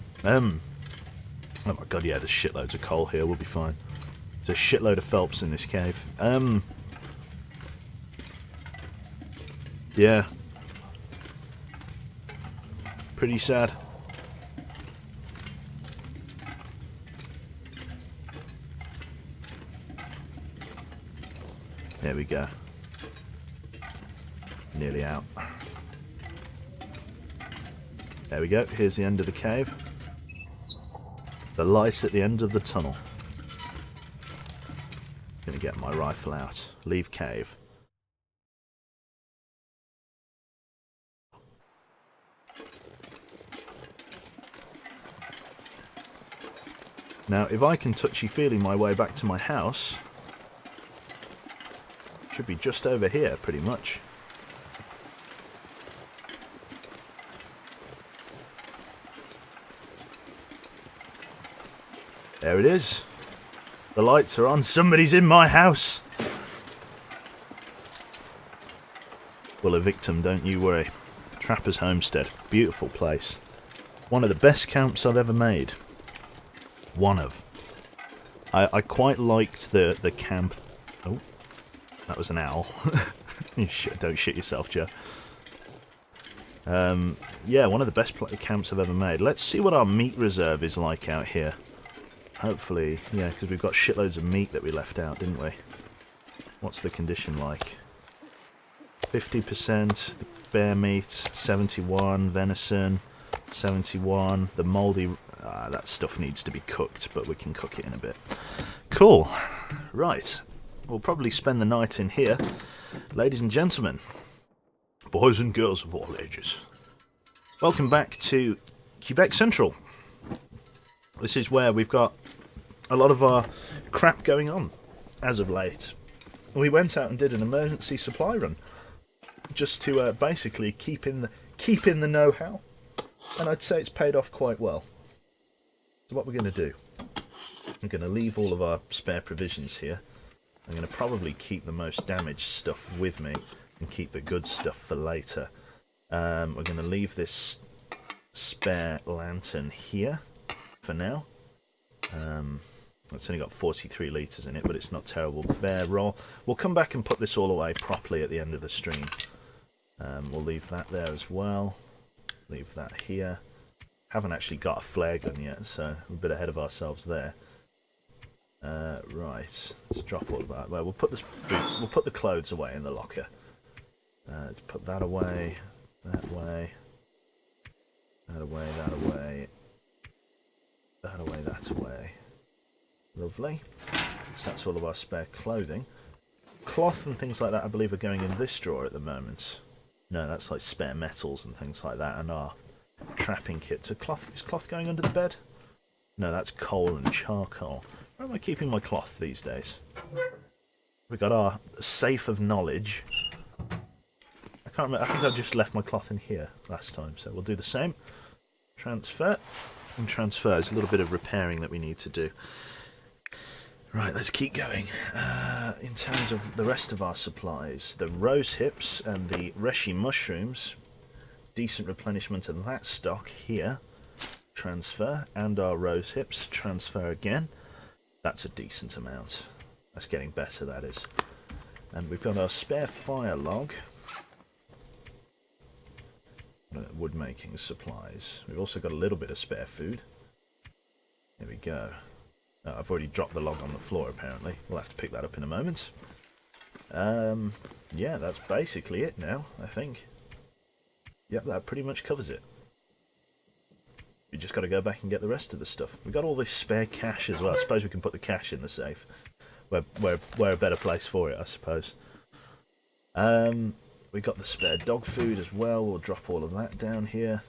Oh my god, yeah, there's shitloads of coal here, we'll be fine. There's a shitload of Phelps in this cave. Yeah. Pretty sad. There we go. Nearly out. There we go, here's the end of the cave. The light at the end of the tunnel. Gonna get my rifle out. Leave cave. Now, if I can touchy-feely my way back to my house, should be just over here, pretty much. There it is. The lights are on. Somebody's in my house. We'll evict them, don't you worry. Trapper's Homestead. Beautiful place. One of the best camps I've ever made. One of. I quite liked the camp. Oh, that was an owl. Don't shit yourself, Joe. Yeah, one of the best camps I've ever made. Let's see what our meat reserve is like out here. Hopefully, yeah, because we've got shitloads of meat that we left out, didn't we? What's the condition like? 50% bear meat, 71 venison, 71. The mouldy, that stuff needs to be cooked, but we can cook it in a bit. Cool. Right. We'll probably spend the night in here. Ladies and gentlemen, boys and girls of all ages, welcome back to Quebec Central. This is where we've got a lot of our crap going on as of late. We went out and did an emergency supply run just to basically keep in the know-how, and I'd say it's paid off quite well. So what we're going to do, I'm going to leave all of our spare provisions here. I'm going to probably keep the most damaged stuff with me and keep the good stuff for later. We're going to leave this spare lantern here for now. It's only got 43 litres in it, but it's not terrible. Bear roll. We'll come back and put this all away properly at the end of the stream. We'll leave that there as well. Leave that here. Haven't actually got a flare gun yet, so we're a bit ahead of ourselves there. Right, let's drop all of that. Well, we'll put the clothes away in the locker. Let's put that away, that away, that away, that away, that away, that away. Lovely. So that's all of our spare clothing. Cloth and things like that, I believe, are going in this drawer at the moment. No, that's like spare metals and things like that, and our trapping kit. So cloth, is cloth going under the bed? No, that's coal and charcoal. Where am I keeping my cloth these days? We've got our safe of knowledge. I can't remember. I think I just left my cloth in here last time, so we'll do the same. Transfer. And transfer. There's a little bit of repairing that we need to do. Right, let's keep going. In terms of the rest of our supplies, the rose hips and the reishi mushrooms, decent replenishment of that stock here. Transfer. And our rose hips, transfer again. That's a decent amount. That's getting better, that is. And we've got our spare fire log. Wood making supplies. We've also got a little bit of spare food. There we go. I've already dropped the log on the floor, apparently. We'll have to pick that up in a moment. Yeah, that's basically it now, I think. Yep, that pretty much covers it. We just got to go back and get the rest of the stuff. We've got all this spare cash as well. I suppose we can put the cash in the safe. Where a better place for it, I suppose. We got the spare dog food as well. We'll drop all of that down here.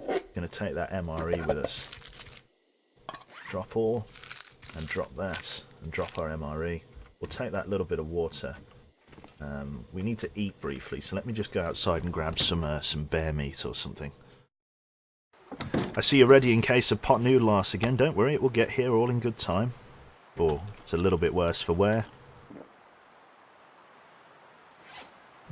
Going to take that MRE with us. Drop all, and drop that, and drop our MRE. We'll take that little bit of water. We need to eat briefly, so let me just go outside and grab some bear meat or something. I see you're ready in case of pot noodle arse again. Don't worry, it will get here all in good time. Or it's a little bit worse for wear.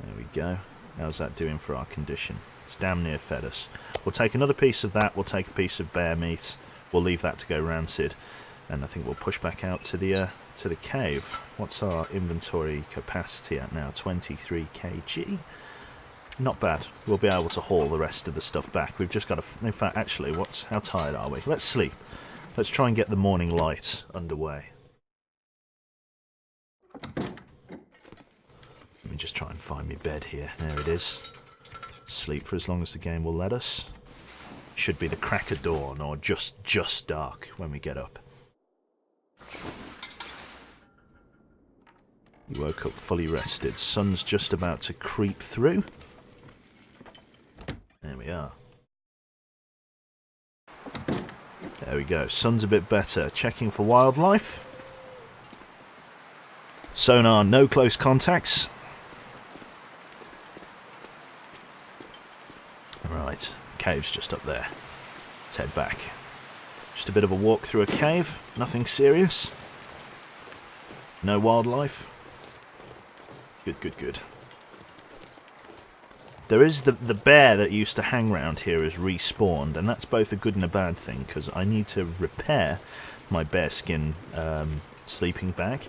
There we go. How's that doing for our condition? It's damn near fed us. We'll take another piece of that. We'll take a piece of bear meat. We'll leave that to go rancid. And I think we'll push back out to the cave. What's our inventory capacity at now? 23 kg. Not bad. We'll be able to haul the rest of the stuff back. We've just got to... In fact, actually, how tired are we? Let's sleep. Let's try and get the morning light underway. Let me just try and find my bed here. There it is. Sleep for as long as the game will let us. Should be the crack of dawn or just dark when we get up. You woke up fully rested. Sun's just about to creep through. There we are. There we go. Sun's a bit better. Checking for wildlife. Sonar, no close contacts. Right, cave's just up there. Let's head back. Just a bit of a walk through a cave. Nothing serious. No wildlife. Good, good, good. There is the bear that used to hang around here has respawned, and that's both a good and a bad thing, because I need to repair my bearskin sleeping bag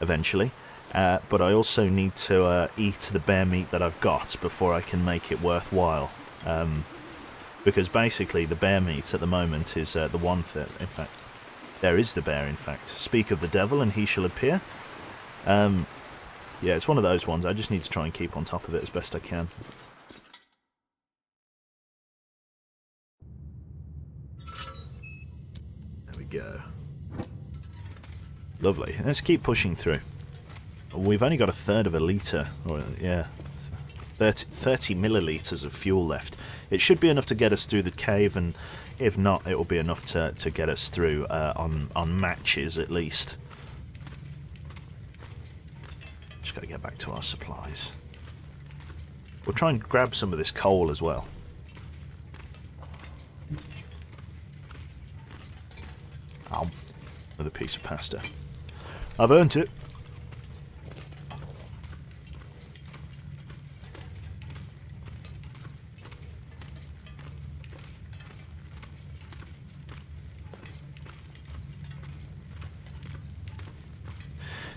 eventually, but I also need to eat the bear meat that I've got before I can make it worthwhile, because basically the bear meat at the moment is the one that, in fact, there is the bear, in fact. Speak of the devil and he shall appear. Yeah, it's one of those ones. I just need to try and keep on top of it as best I can. There we go. Lovely. Let's keep pushing through. We've only got a third of a litre, or yeah, 30 millilitres of fuel left. It should be enough to get us through the cave, and if not, it will be enough to get us through on matches at least. Just got to get back to our supplies. We'll try and grab some of this coal as well. Oh, another piece of pasta. I've earned it.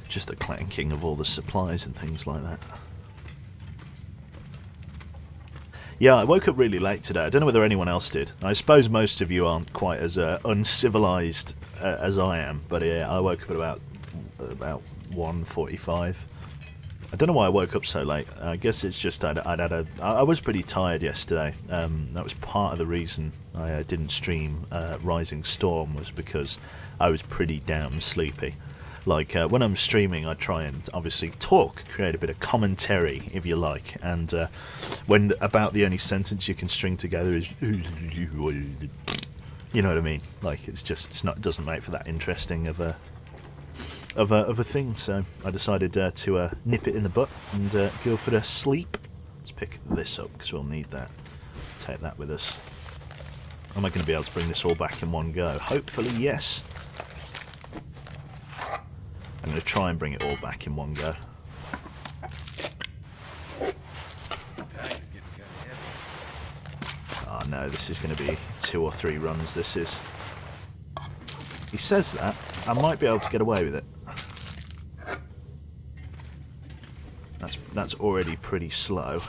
Just the clanking of all the supplies and things like that. Yeah, I woke up really late today. I don't know whether anyone else did. I suppose most of you aren't quite as uncivilized as I am, but yeah, I woke up at about 1:45. I don't know why I woke up so late. I guess it's just I was pretty tired yesterday. That was part of the reason I didn't stream Rising Storm, was because I was pretty damn sleepy. Like, when I'm streaming, I try and obviously talk, create a bit of commentary, if you like, and when about the only sentence you can string together is, you know what I mean? Like, it doesn't make for that interesting of a thing. So I decided to nip it in the butt and go for a sleep. Let's pick this up because we'll need that. Take that with us. Am I going to be able to bring this all back in one go? Hopefully, yes. I'm going to try and bring it all back in one go. Oh no, this is going to be 2 or 3 runs, this is. He says that. I might be able to get away with it. That's already pretty slow.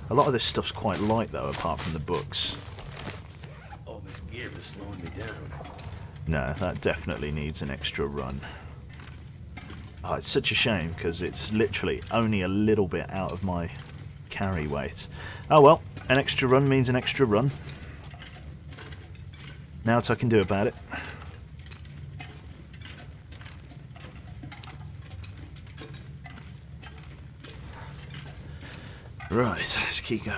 A lot of this stuff's quite light though, apart from the books. All this gear is slowing me down. No, that definitely needs an extra run. Oh, it's such a shame because it's literally only a little bit out of my carry weight. Oh well, an extra run means an extra run. Now what I can do about it. Right, let's keep going.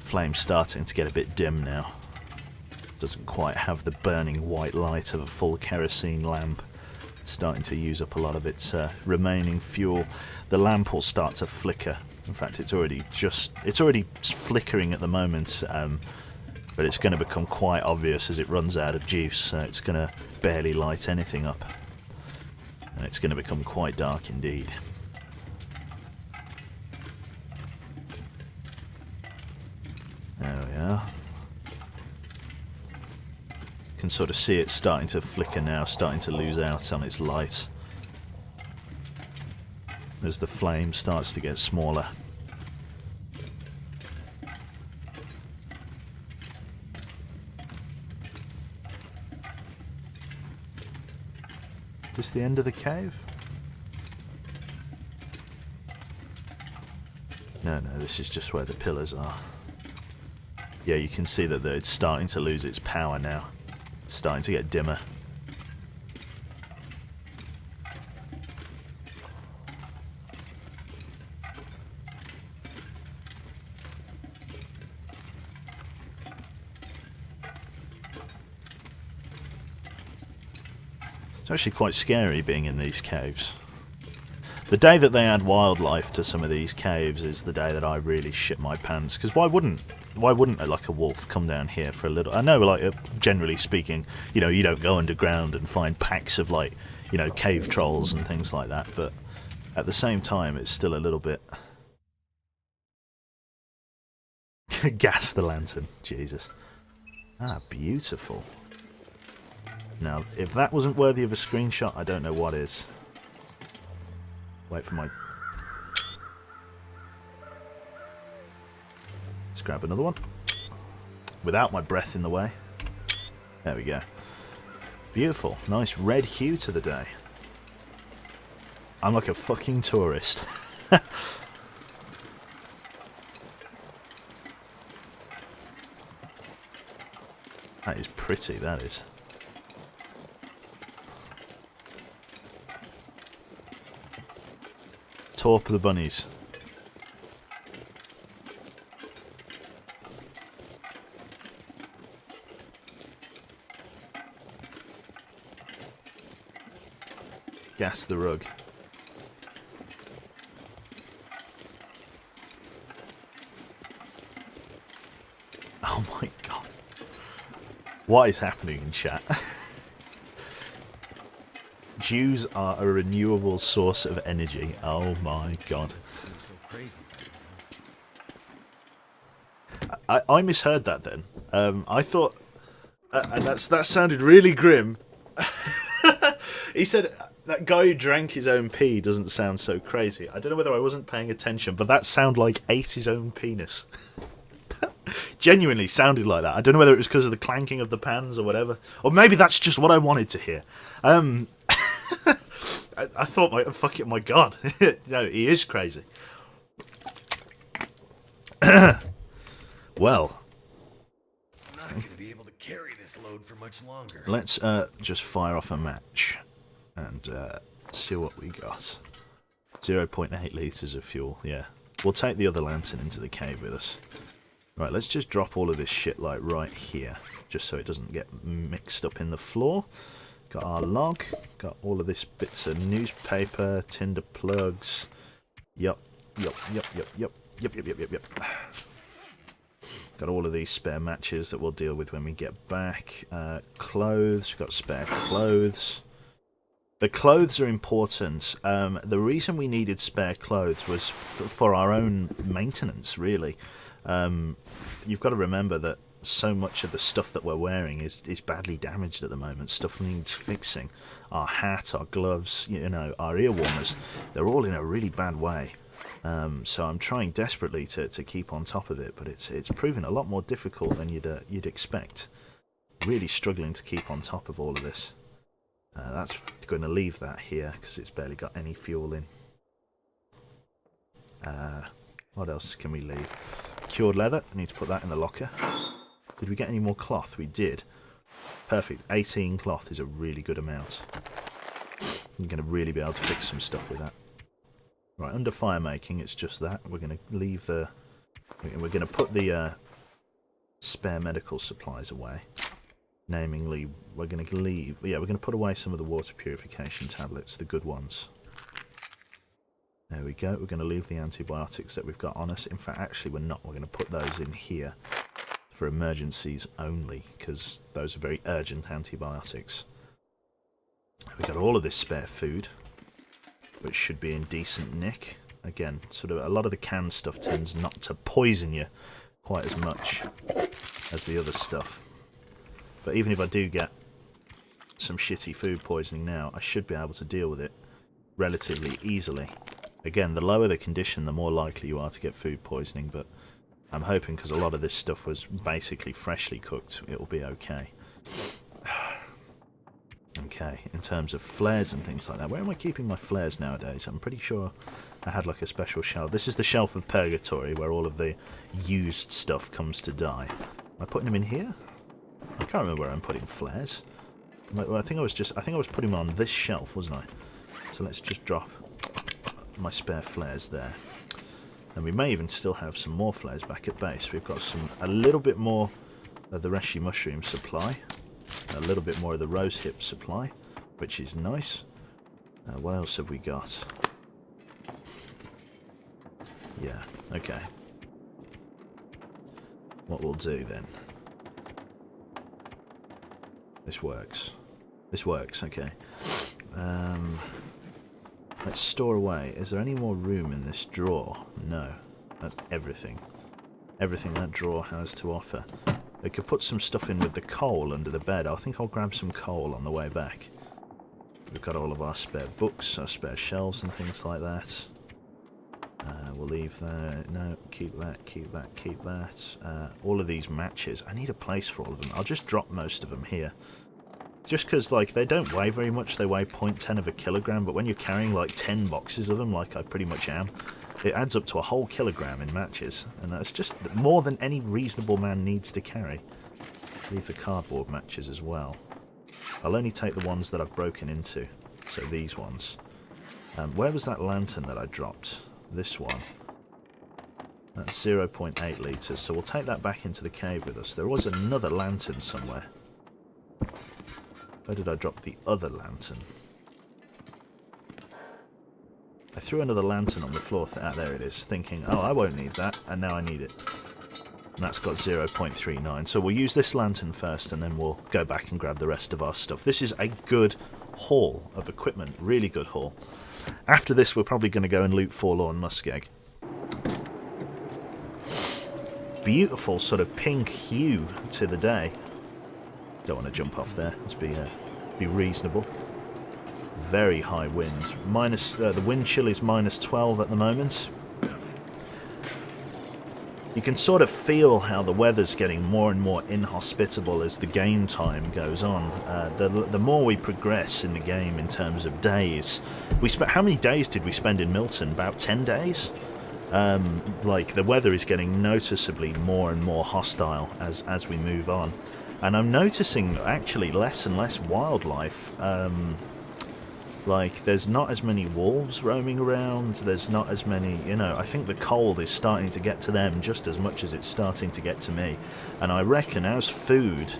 Flame's starting to get a bit dim now. Doesn't quite have the burning white light of a full kerosene lamp. It's starting to use up a lot of its remaining fuel. The lamp will start to flicker. In fact, it's already flickering at the moment, but it's going to become quite obvious as it runs out of juice. So it's going to barely light anything up, and it's going to become quite dark indeed. There we are. Can sort of see it starting to flicker now, starting to lose out on its light as the flame starts to get smaller. Is this the end of the cave? No, this is just where the pillars are. Yeah, you can see that it's starting to lose its power now. It's starting to get dimmer. It's actually quite scary being in these caves. The day that they add wildlife to some of these caves is the day that I really shit my pants. Because why wouldn't like a wolf come down here for a little? I know, like generally speaking, you know, you don't go underground and find packs of like, you know, cave trolls and things like that. But at the same time, it's still a little bit. Gas the lantern, Jesus. Ah, beautiful. Now, if that wasn't worthy of a screenshot, I don't know what is. Wait for my... Let's grab another one. Without my breath in the way. There we go. Beautiful. Nice red hue to the day. I'm like a fucking tourist. That is pretty, that is. Top of the bunnies. Gas the rug. Oh my god. What is happening in chat? Jews are a renewable source of energy. Oh my god. I misheard that then. I thought... and that sounded really grim. He said that guy who drank his own pee doesn't sound so crazy. I don't know whether I wasn't paying attention, but that sounded like ate his own penis. Genuinely sounded like that. I don't know whether it was because of the clanking of the pans or whatever. Or maybe that's just what I wanted to hear. I thought, my god. No, he is crazy. Well. I'm not going to be able to carry this load for much longer. Let's just fire off a match and see what we got. 0.8 litres of fuel, yeah. We'll take the other lantern into the cave with us. Right, let's just drop all of this shit like right here, just so it doesn't get mixed up in the floor. Got our log, got all of this bits of newspaper, tinder plugs. Yup. Got all of these spare matches that we'll deal with when we get back. Clothes, got spare clothes. The clothes are important. The reason we needed spare clothes was for our own maintenance, really. You've got to remember that so much of the stuff that we're wearing is badly damaged at the moment. Stuff needs fixing. Our hat, our gloves, you know, our ear warmers, they're all in a really bad way. So I'm trying desperately to keep on top of it, but it's proving a lot more difficult than you'd expect. Really struggling to keep on top of all of this. That's going to leave that here because it's barely got any fuel in. What else can we leave? Cured leather. I need to put that in the locker. Did we get any more cloth? We did. Perfect. 18 cloth is a really good amount. I'm going to really be able to fix some stuff with that. Right, under fire making, it's just that. We're going to leave the... We're going to put the spare medical supplies away. Namely, we're going to leave... Yeah, we're going to put away some of the water purification tablets, the good ones. There we go. We're going to leave the antibiotics that we've got on us. In fact, actually, we're not. We're going to put those in here for emergencies only, because those are very urgent antibiotics. We've got all of this spare food, which should be in decent nick. Again, sort of a lot of the canned stuff tends not to poison you quite as much as the other stuff. But even if I do get some shitty food poisoning now, I should be able to deal with it relatively easily. Again, the lower the condition, the more likely you are to get food poisoning, but I'm hoping because a lot of this stuff was basically freshly cooked, it'll be okay. Okay, in terms of flares and things like that, where am I keeping my flares nowadays? I'm pretty sure I had like a special shelf. This is the shelf of purgatory where all of the used stuff comes to die. Am I putting them in here? I can't remember where I'm putting flares. I think I was putting them on this shelf, wasn't I? So let's just drop my spare flares there. And we may even still have some more flares back at base. We've got a little bit more of the Reshi mushroom supply. A little bit more of the rose hip supply, which is nice. What else have we got? Yeah, okay. What we'll do then... This works. This works, okay. Let's store away. Is there any more room in this drawer? No. That's everything. Everything that drawer has to offer. We could put some stuff in with the coal under the bed. I think I'll grab some coal on the way back. We've got all of our spare books, our spare shelves and things like that. We'll leave that. No, keep that, keep that, keep that. All of these matches. I need a place for all of them. I'll just drop most of them here. Just because, like, they don't weigh very much. They weigh 0.10 of a kilogram, but when you're carrying, like, 10 boxes of them, like I pretty much am, it adds up to a whole kilogram in matches. And that's just more than any reasonable man needs to carry. Leave the cardboard matches as well. I'll only take the ones that I've broken into. So these ones. Where was that lantern that I dropped? This one. That's 0.8 litres, so we'll take that back into the cave with us. There was another lantern somewhere. Where did I drop the other lantern? I threw another lantern on the floor. There it is. Thinking, oh, I won't need that. And now I need it. And that's got 0.39. So we'll use this lantern first and then we'll go back and grab the rest of our stuff. This is a good haul of equipment. Really good haul. After this, we're probably going to go and loot Forlorn Muskeg. Beautiful sort of pink hue to the day. Don't want to jump off there. Let's be reasonable. Very high winds. The wind chill is -12 at the moment. You can sort of feel how the weather's getting more and more inhospitable as the game time goes on. The more we progress in the game in terms of days, how many days did we spend in Milton? About 10 days. Like the weather is getting noticeably more and more hostile as we move on. And I'm noticing actually less and less wildlife. Like, there's not as many wolves roaming around, there's not as many, I think the cold is starting to get to them just as much as it's starting to get to me. And I reckon as food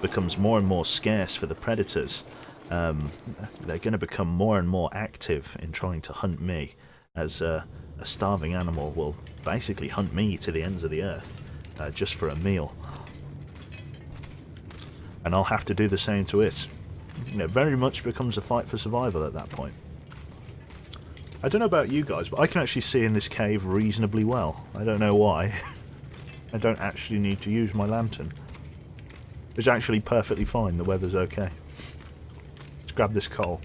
becomes more and more scarce for the predators, they're going to become more and more active in trying to hunt me, as a starving animal will basically hunt me to the ends of the earth, just for a meal. And I'll have to do the same to it. It very much becomes a fight for survival at that point. I don't know about you guys, but I can actually see in this cave reasonably well. I don't know why. I don't actually need to use my lantern. It's actually perfectly fine, the weather's okay. Let's grab this coal.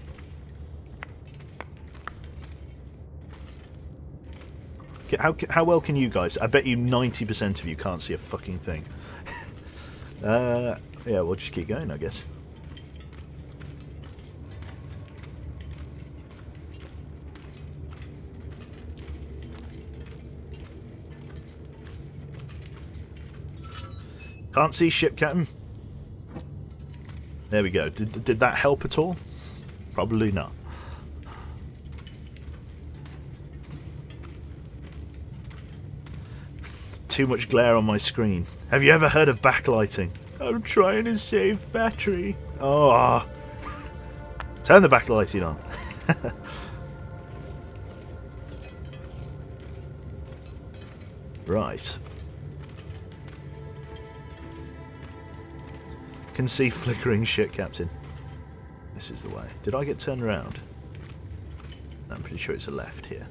How well can you guys? I bet you 90% of you can't see a fucking thing. Yeah, we'll just keep going, I guess. Can't see ship, Captain. There we go. Did that help at all? Probably not. Too much glare on my screen. Have you ever heard of backlighting? I'm trying to save battery. Oh. Turn the backlighting on. Right. Can see flickering shit, Captain. This is the way. Did I get turned around? I'm pretty sure it's a left here.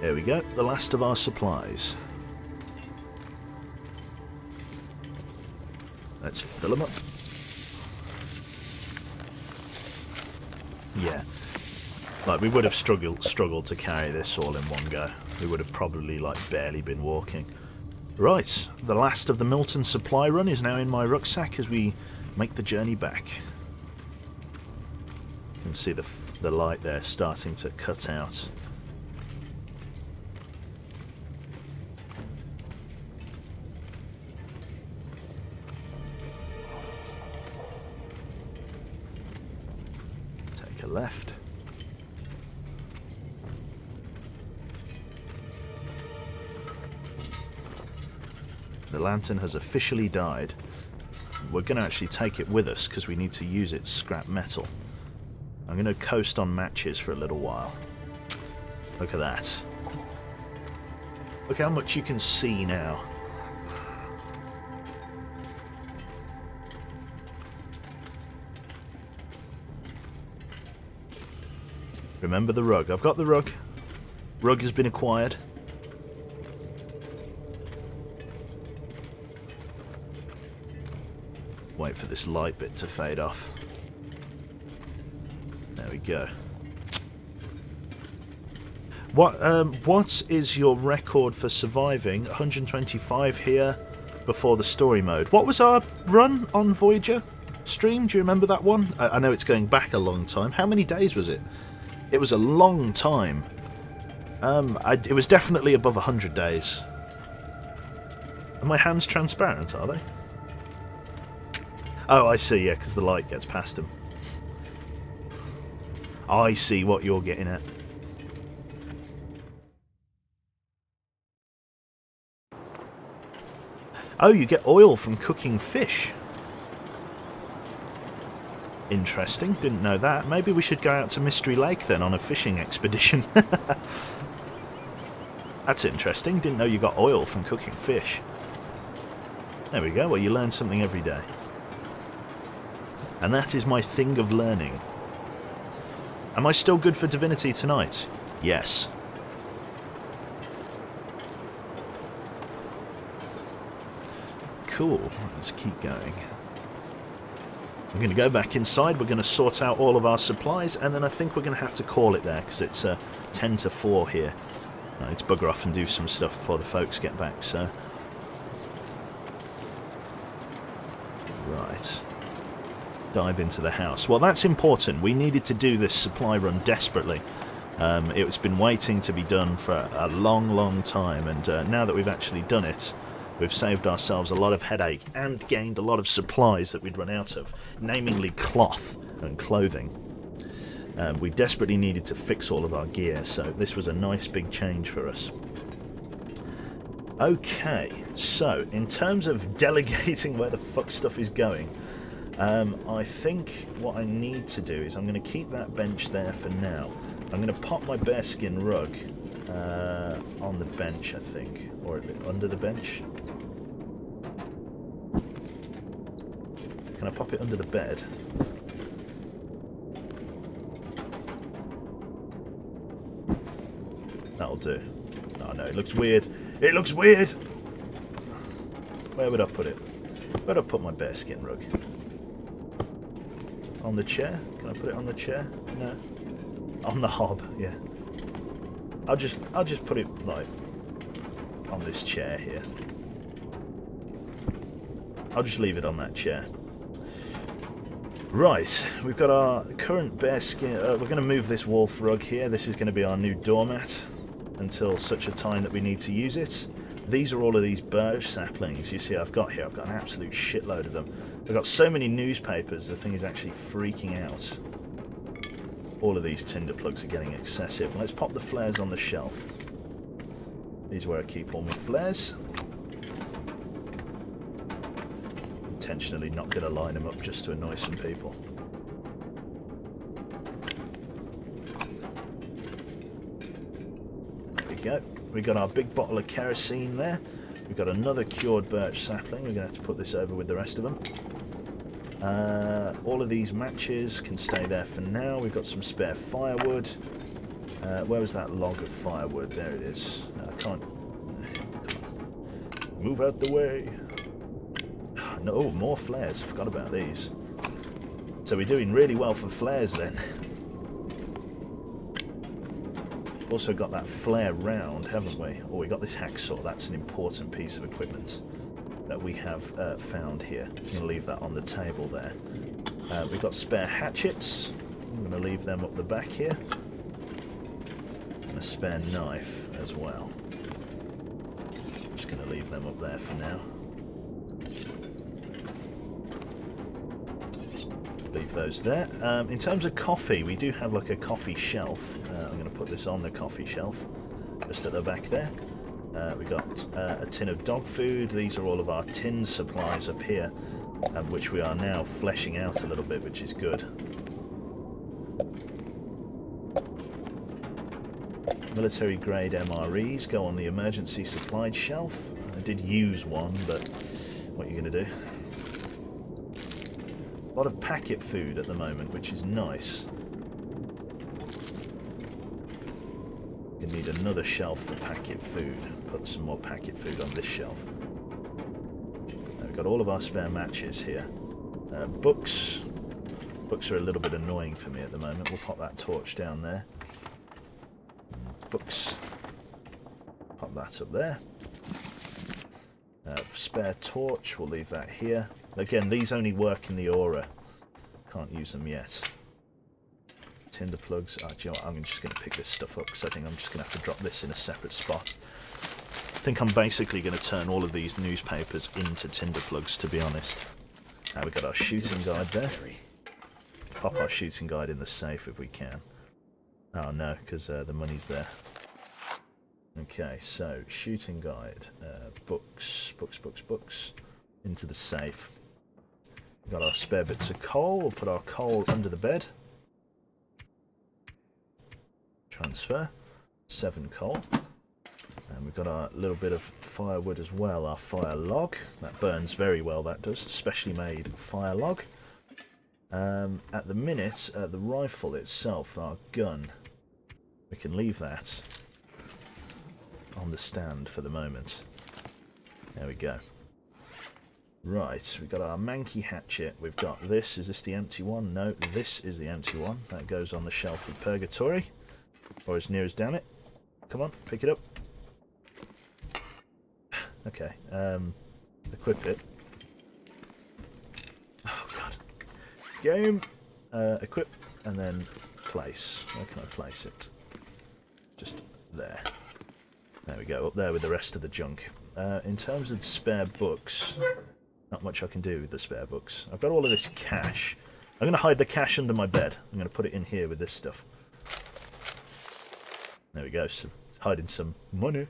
There we go, the last of our supplies. Let's fill them up. Yeah, like we would have struggled to carry this all in one go. We would have probably like barely been walking. Right, the last of the Milton supply run is now in my rucksack as we make the journey back. You can see the light there starting to cut out. Left. The lantern has officially died. We're going to actually take it with us because we need to use its scrap metal. I'm going to coast on matches for a little while. Look at that. Look how much you can see now. Remember the rug. I've got the rug. Rug has been acquired. Wait for this light bit to fade off. There we go. What is your record for surviving? 125 here before the story mode. What was our run on Voyager stream? Do you remember that one? I know it's going back a long time. How many days was it? It was a long time. It was definitely above 100 days. Are my hands transparent, are they? Oh, I see, yeah, because the light gets past them. I see what you're getting at. Oh, you get oil from cooking fish. Interesting, didn't know that. Maybe we should go out to Mystery Lake then on a fishing expedition. That's interesting, didn't know you got oil from cooking fish. There we go, well you learn something every day. And that is my thing of learning. Am I still good for Divinity tonight? Yes. Cool, let's keep going. I'm going to go back inside, we're going to sort out all of our supplies, and then I think we're going to have to call it there, because it's 10 to 4 here. I need to bugger off and do some stuff before the folks get back, so... Right. Dive into the house. Well, that's important. We needed to do this supply run desperately. It's been waiting to be done for a long, long time, and now that we've actually done it, we've saved ourselves a lot of headache and gained a lot of supplies that we'd run out of, namely cloth and clothing. We desperately needed to fix all of our gear, so this was a nice big change for us. Okay, so in terms of delegating where the fuck stuff is going, I think what I need to do is I'm going to keep that bench there for now. I'm going to pop my bearskin rug on the bench, I think, or under the bench. Can I pop it under the bed? That'll do. Oh no, it looks weird. It looks weird! Where would I put it? Where would I put my bearskin rug? on the chair. Can I put it on the chair? No. On the hob, yeah. I'll just put it like on this chair here. I'll just leave it on that chair. Right, we've got our current bearskin. We're going to move this wolf rug here. This is going to be our new doormat until such a time that we need to use it. These are all of these birch saplings you see I've got here. I've got an absolute shitload of them. I've got so many newspapers, the thing is actually freaking out. All of these tinder plugs are getting excessive. Let's pop the flares on the shelf. These are where I keep all my flares. Intentionally not going to line them up just to annoy some people. There we go. We got our big bottle of kerosene there. We've got another cured birch sapling. We're going to have to put this over with the rest of them. All of these matches can stay there for now. We've got some spare firewood. Where was that log of firewood? There it is. I can't... Move out the way. No, oh, more flares. I forgot about these. So we're doing really well for flares then. Also got that flare round, haven't we? Oh, we got this hacksaw. That's an important piece of equipment that we have found here. I'm going to leave that on the table there. We've got spare hatchets. I'm going to leave them up the back here. And a spare knife as well. Just going to leave them up there for now. Leave those there. In terms of coffee, we do have like a coffee shelf. I'm going to put this on the coffee shelf, just at the back there. We got a tin of dog food. These are all of our tin supplies up here, which we are now fleshing out a little bit, which is good. Military grade MREs go on the emergency supplied shelf. I did use one, but what are you going to do? A lot of packet food at the moment, which is nice. You need another shelf for packet food. Put some more packet food on this shelf. We've got all of our spare matches here. Books. Books are a little bit annoying for me at the moment. We'll pop that torch down there. Books. Pop that up there. Spare torch, we'll leave that here. Again, these only work in the aura. Can't use them yet. Tinder plugs. Oh, do you know what? I'm just going to pick this stuff up because I think I'm just going to have to drop this in a separate spot. I think I'm basically going to turn all of these newspapers into tinder plugs, to be honest. Now we've got our shooting guide there. Pop our shooting guide in the safe if we can. Oh no, because the money's there. Okay, so shooting guide, books, into the safe. We've got our spare bits of coal. We'll put our coal under the bed. Transfer. 7 coal. And we've got our little bit of firewood as well, our fire log. That burns very well, that does. Specially made fire log. At the minute, the rifle itself, our gun, we can leave that on the stand for the moment. There we go. Right, we've got our manky hatchet. We've got this. Is this the empty one? No, this is the empty one. That goes on the shelf of purgatory. Or as near as damn it. Come on, pick it up. Okay, equip it. Oh god. Game. Equip and then place. Where can I place it? Just there. There we go, up there with the rest of the junk. In terms of spare books, not much I can do with the spare books. I've got all of this cash. I'm going to hide the cash under my bed. I'm going to put it in here with this stuff. There we go, so hiding some money.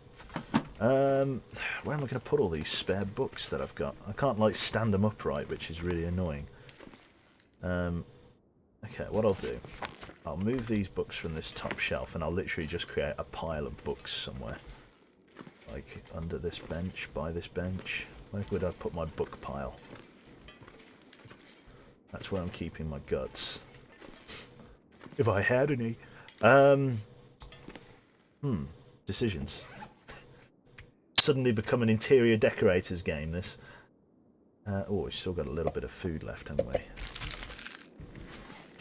Where am I going to put all these spare books that I've got? I can't like stand them upright, which is really annoying. Okay, what I'll do, I'll move these books from this top shelf and I'll literally just create a pile of books somewhere. Like under this bench, by this bench. Where would I put my book pile? That's where I'm keeping my guts. If I had any. Decisions. Suddenly become an interior decorators game, this. Oh, we've still got a little bit of food left, haven't we?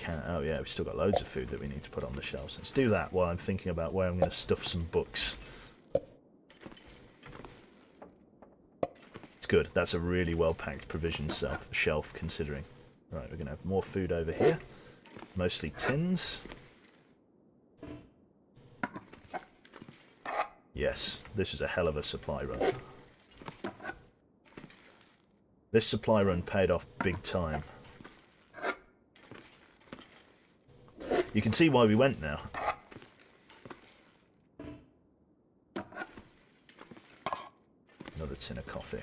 can. Oh yeah, we've still got loads of food that we need to put on the shelves. Let's do that while I'm thinking about where I'm going to stuff some books. It's good. That's a really well-packed provision shelf, considering. Right, we're going to have more food over here. Mostly tins. Yes, this is a hell of a supply run. This supply run paid off big time. You can see why we went now. Another tin of coffee.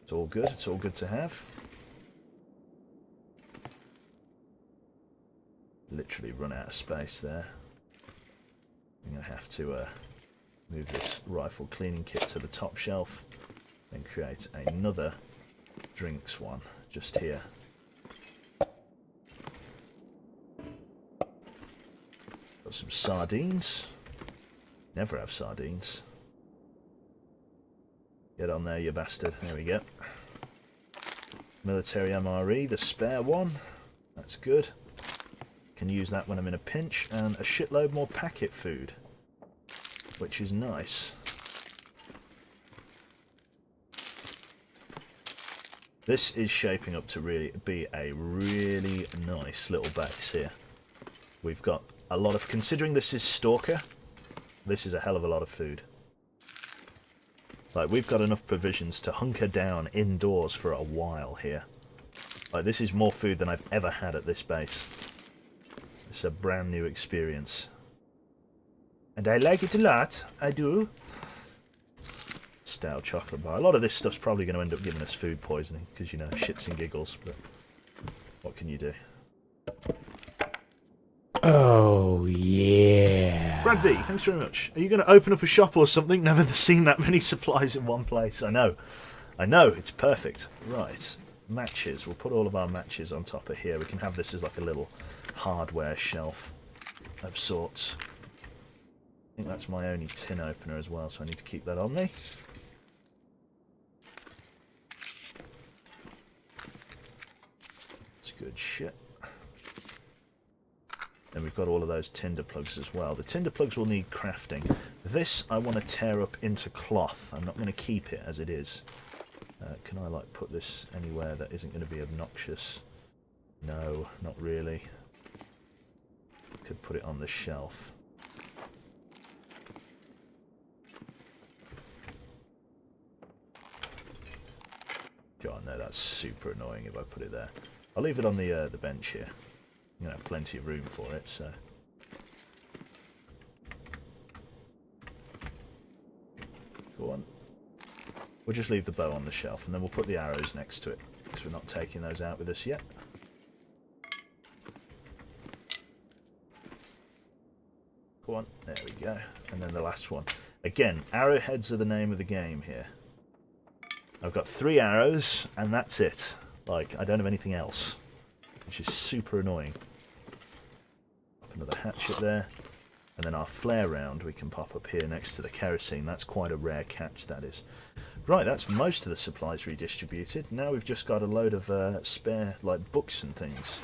It's all good. It's all good to have. Literally run out of space there. I'm going to have to move this rifle cleaning kit to the top shelf and create another drinks one just here. Got some sardines. Never have sardines. Get on there, you bastard. There we go. Military MRE, the spare one. That's good. Can use that when I'm in a pinch. And a shitload more packet food, which is nice. This is shaping up to really be a really nice little base here. We've got a lot of, considering this is Stalker, this is a hell of a lot of food. Like, we've got enough provisions to hunker down indoors for a while here. Like, this is more food than I've ever had at this base. It's a brand new experience. And I like it a lot. I do. Stout chocolate bar. A lot of this stuff's probably going to end up giving us food poisoning, because, you know, shits and giggles, but what can you do? Oh, yeah. Brad V, thanks very much. Are you going to open up a shop or something? Never seen that many supplies in one place. I know. I know, it's perfect. Right. Matches. We'll put all of our matches on top of here. We can have this as like a little hardware shelf of sorts. I think that's my only tin opener as well, so I need to keep that on me. It's good shit. Then we've got all of those tinder plugs as well. The tinder plugs will need crafting. This I want to tear up into cloth. I'm not going to keep it as it is. Can I like put this anywhere that isn't going to be obnoxious? No, not really. Could put it on the shelf. God, no, that's super annoying if I put it there. I'll leave it on the bench here. I'm going to have plenty of room for it, so... Go on. We'll just leave the bow on the shelf, and then we'll put the arrows next to it, because we're not taking those out with us yet. Go on. There we go. And then the last one. Again, arrowheads are the name of the game here. I've got 3 arrows, and that's it. Like, I don't have anything else, which is super annoying. Pop another hatchet there. And then our flare round we can pop up here next to the kerosene. That's quite a rare catch, that is. Right, that's most of the supplies redistributed. Now we've just got a load of spare, like, books and things.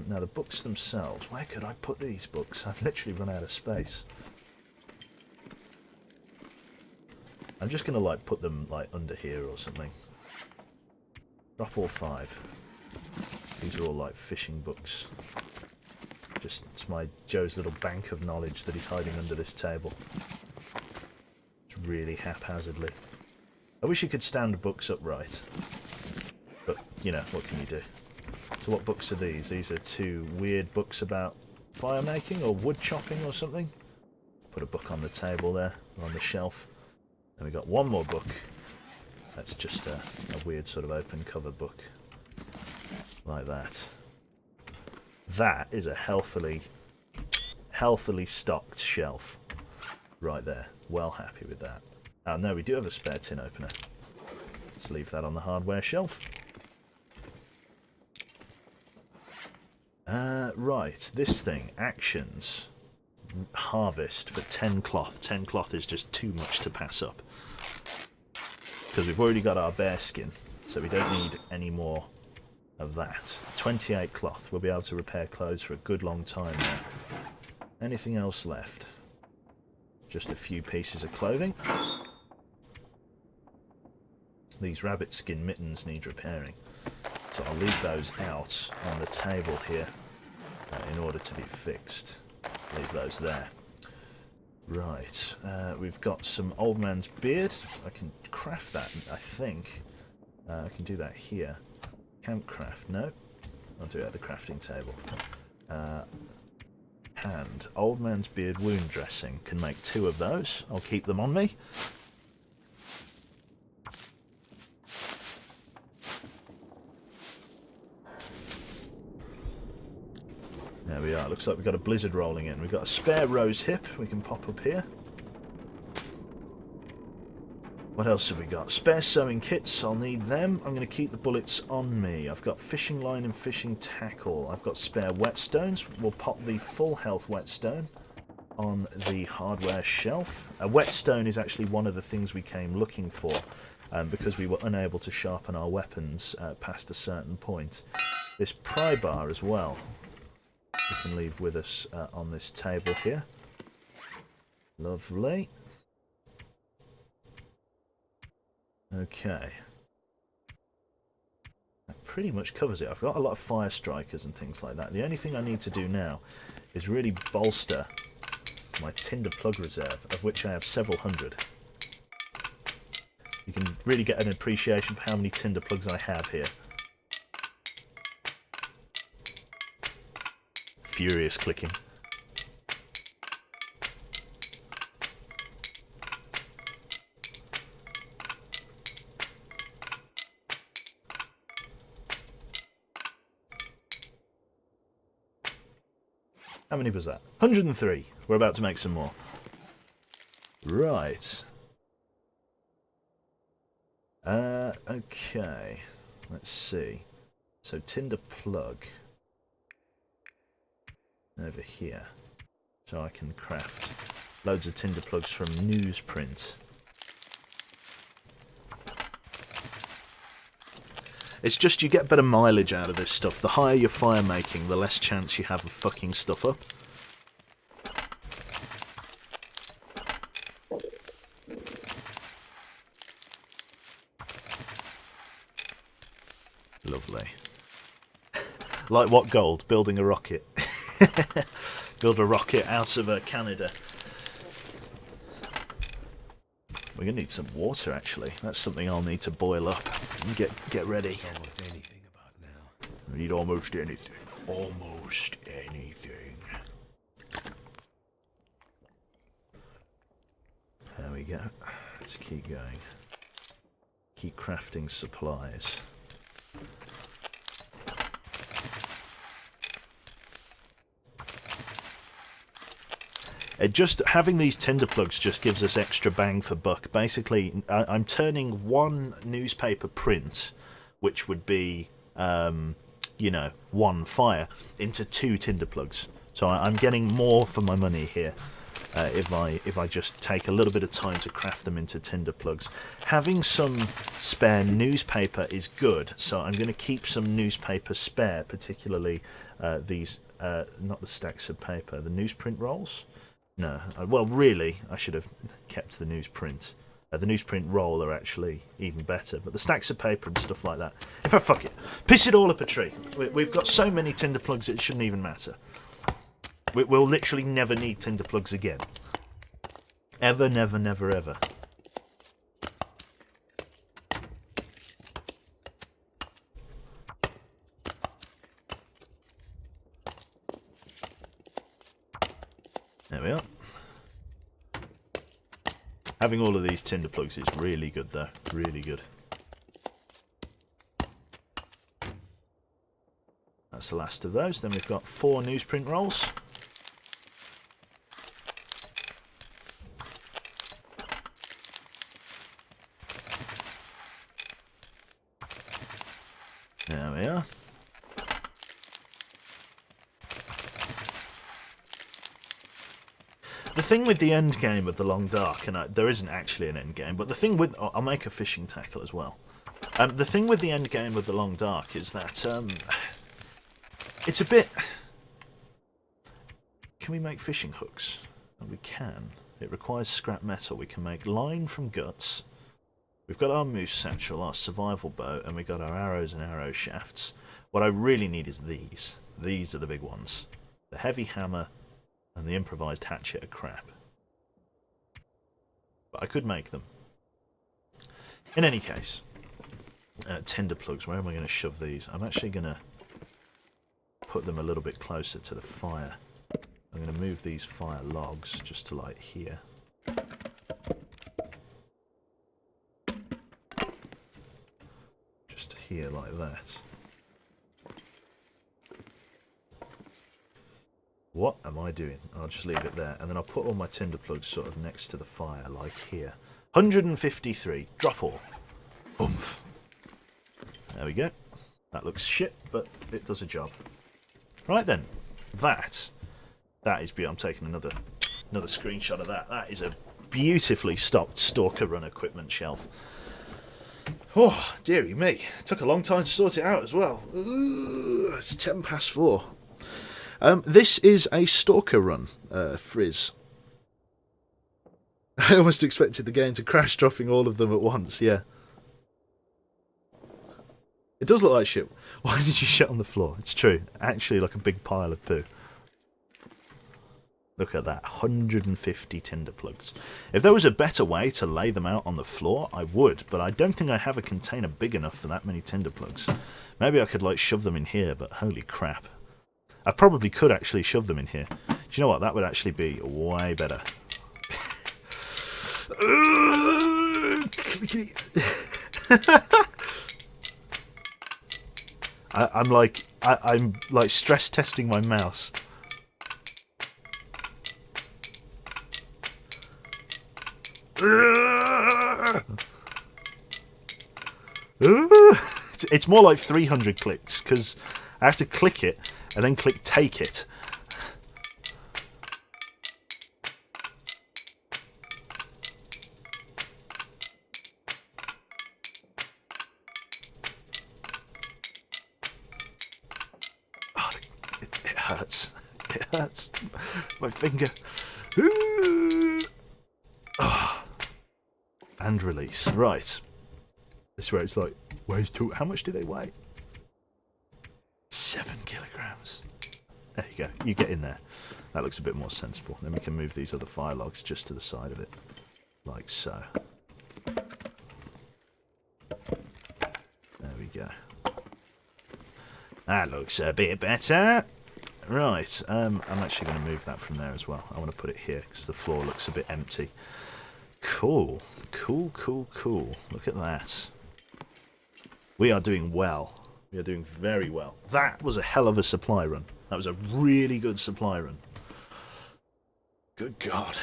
Now, the books themselves, where could I put these books? I've literally run out of space. I'm just going to, like, put them, like, under here or something. Drop all 5. These are all, like, fishing books. Just, it's my Joe's little bank of knowledge that he's hiding under this table. It's really haphazardly. I wish you could stand books upright. But, you know, what can you do? So what books are these? These are 2 weird books about fire making or wood chopping or something. Put a book on the table there, on the shelf. And we got one more book. That's just a weird sort of open cover book. Like that. That is a healthily stocked shelf. Right there. Well happy with that. Oh no, we do have a spare tin opener. Let's leave that on the hardware shelf. Right, this thing. Actions. Harvest for 10 cloth. 10 cloth is just too much to pass up. Because we've already got our bear skin, so we don't need any more of that. 28 cloth. We'll be able to repair clothes for a good long time now. Anything else left? Just a few pieces of clothing. These rabbit skin mittens need repairing. So I'll leave those out on the table here in order to be fixed. Leave those there. Right, we've got some old man's beard. I can craft that, I think. I can do that here. Camp craft, no. I'll do it at the crafting table. Hand. Old man's beard wound dressing. Can make 2 of those. I'll keep them on me. There we are. Looks like we've got a blizzard rolling in. We've got a spare rose hip we can pop up here. What else have we got? Spare sewing kits. I'll need them. I'm going to keep the bullets on me. I've got fishing line and fishing tackle. I've got spare whetstones. We'll pop the full health whetstone on the hardware shelf. A whetstone is actually one of the things we came looking for because we were unable to sharpen our weapons past a certain point. This pry bar as well. We can leave with us on this table here. Lovely. Okay. That pretty much covers it. I've got a lot of fire strikers and things like that. The only thing I need to do now is really bolster my tinder plug reserve, of which I have several hundred. You can really get an appreciation for how many tinder plugs I have here. Furious clicking. How many was that? 103. We're about to make some more. Right. Okay. Let's see. So tinder plug. Over here. So I can craft loads of tinder plugs from newsprint. It's just you get better mileage out of this stuff. The higher your fire making, the less chance you have of fucking stuff up. Lovely. Like what gold? Building a rocket. Build a rocket out of Canada. We're going to need some water, actually. That's something I'll need to boil up and get ready. Almost anything about now. We need almost anything. Almost anything. There we go. Let's keep going. Keep crafting supplies. Just having these tinder plugs just gives us extra bang for buck. Basically, I'm turning one newspaper print, which would be, you know, 1 fire, into 2 tinder plugs. So I'm getting more for my money here if I just take a little bit of time to craft them into tinder plugs. Having some spare newspaper is good, so I'm going to keep some newspaper spare, particularly these, not the stacks of paper, the newsprint rolls. No, well, really, I should have kept the newsprint. The newsprint roll are actually even better, but the stacks of paper and stuff like that. In fact, fuck it. Piss it all up a tree. We've got so many tinder plugs it shouldn't even matter. We'll literally never need tinder plugs again. Ever, never, never, ever. There we are. Having all of these tinder plugs is really good though, really good. That's the last of those. Then we've got 4 newsprint rolls. There we are. The thing with the end game of the Long Dark, and there isn't actually an end game, but the thing with... I'll make a fishing tackle as well. The thing with the end game of the Long Dark is that it's a bit... Can we make fishing hooks? We can. It requires scrap metal. We can make line from guts. We've got our moose satchel, our survival boat, and we've got our arrows and arrow shafts. What I really need is these. These are the big ones. The heavy hammer and the improvised hatchet are crap. But I could make them. In any case, tinder plugs, where am I going to shove these? I'm actually going to put them a little bit closer to the fire. I'm going to move these fire logs just to like here. Just here like that. What am I doing? I'll just leave it there, and then I'll put all my tinder plugs sort of next to the fire, like here. 153. Drop all. Oomph. There we go. That looks shit, but it does a job. Right then. That is beautiful. I'm taking another screenshot of that. That is a beautifully stocked Stalker Run equipment shelf. Oh, dearie me. It took a long time to sort it out as well. Ooh, it's 4:10. This is a Stalker Run frizz. I almost expected the game to crash, dropping all of them at once, yeah. It does look like shit. Why did you shit on the floor? It's true. Actually, like a big pile of poo. Look at that. 150 tinder plugs. If there was a better way to lay them out on the floor, I would, but I don't think I have a container big enough for that many tinder plugs. Maybe I could, like, shove them in here, but holy crap. I probably could actually shove them in here. Do you know what? That would actually be way better. I'm like stress testing my mouse. It's more like 300 clicks because I have to click it and then click take it. Oh, it hurts. It hurts. My finger. Oh. And release. Right. This is where it's like, weighs too. How much do they weigh? 7 kilograms. There you go. You get in there. That looks a bit more sensible. Then we can move these other fire logs just to the side of it. Like so. There we go. That looks a bit better. Right. I'm actually going to move that from there as well. I want to put it here because the floor looks a bit empty. Cool. Cool, cool, cool. Look at that. We are doing well. We are doing very well. That was a hell of a supply run. That was a really good supply run. Good God.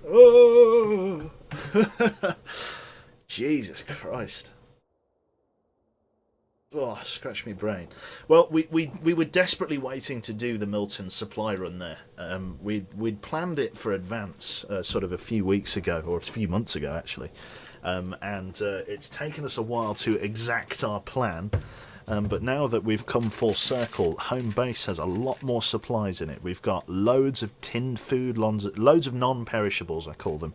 Oh! Jesus Christ. Oh, scratch me brain. Well, we were desperately waiting to do the Milton supply run there. We'd planned it for advance sort of a few weeks ago, or a few months ago actually. And it's taken us a while to exact our plan. But now that we've come full circle, home base has a lot more supplies in it. We've got loads of tinned food, loads of non-perishables, I call them.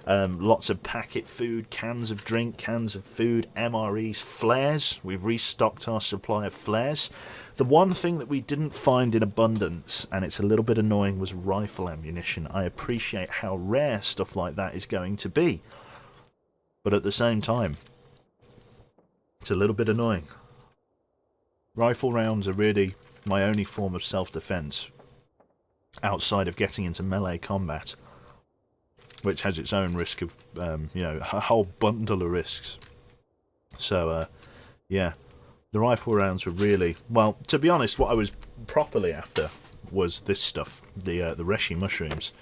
Lots of packet food, cans of drink, cans of food, MREs, flares. We've restocked our supply of flares. The one thing that we didn't find in abundance, and it's a little bit annoying, was rifle ammunition. I appreciate how rare stuff like that is going to be. But at the same time, it's a little bit annoying. Rifle rounds are really my only form of self-defense outside of getting into melee combat, which has its own risk of, you know, a whole bundle of risks. So, yeah, the rifle rounds were really, well, to be honest, what I was properly after was this stuff, the reishi mushrooms.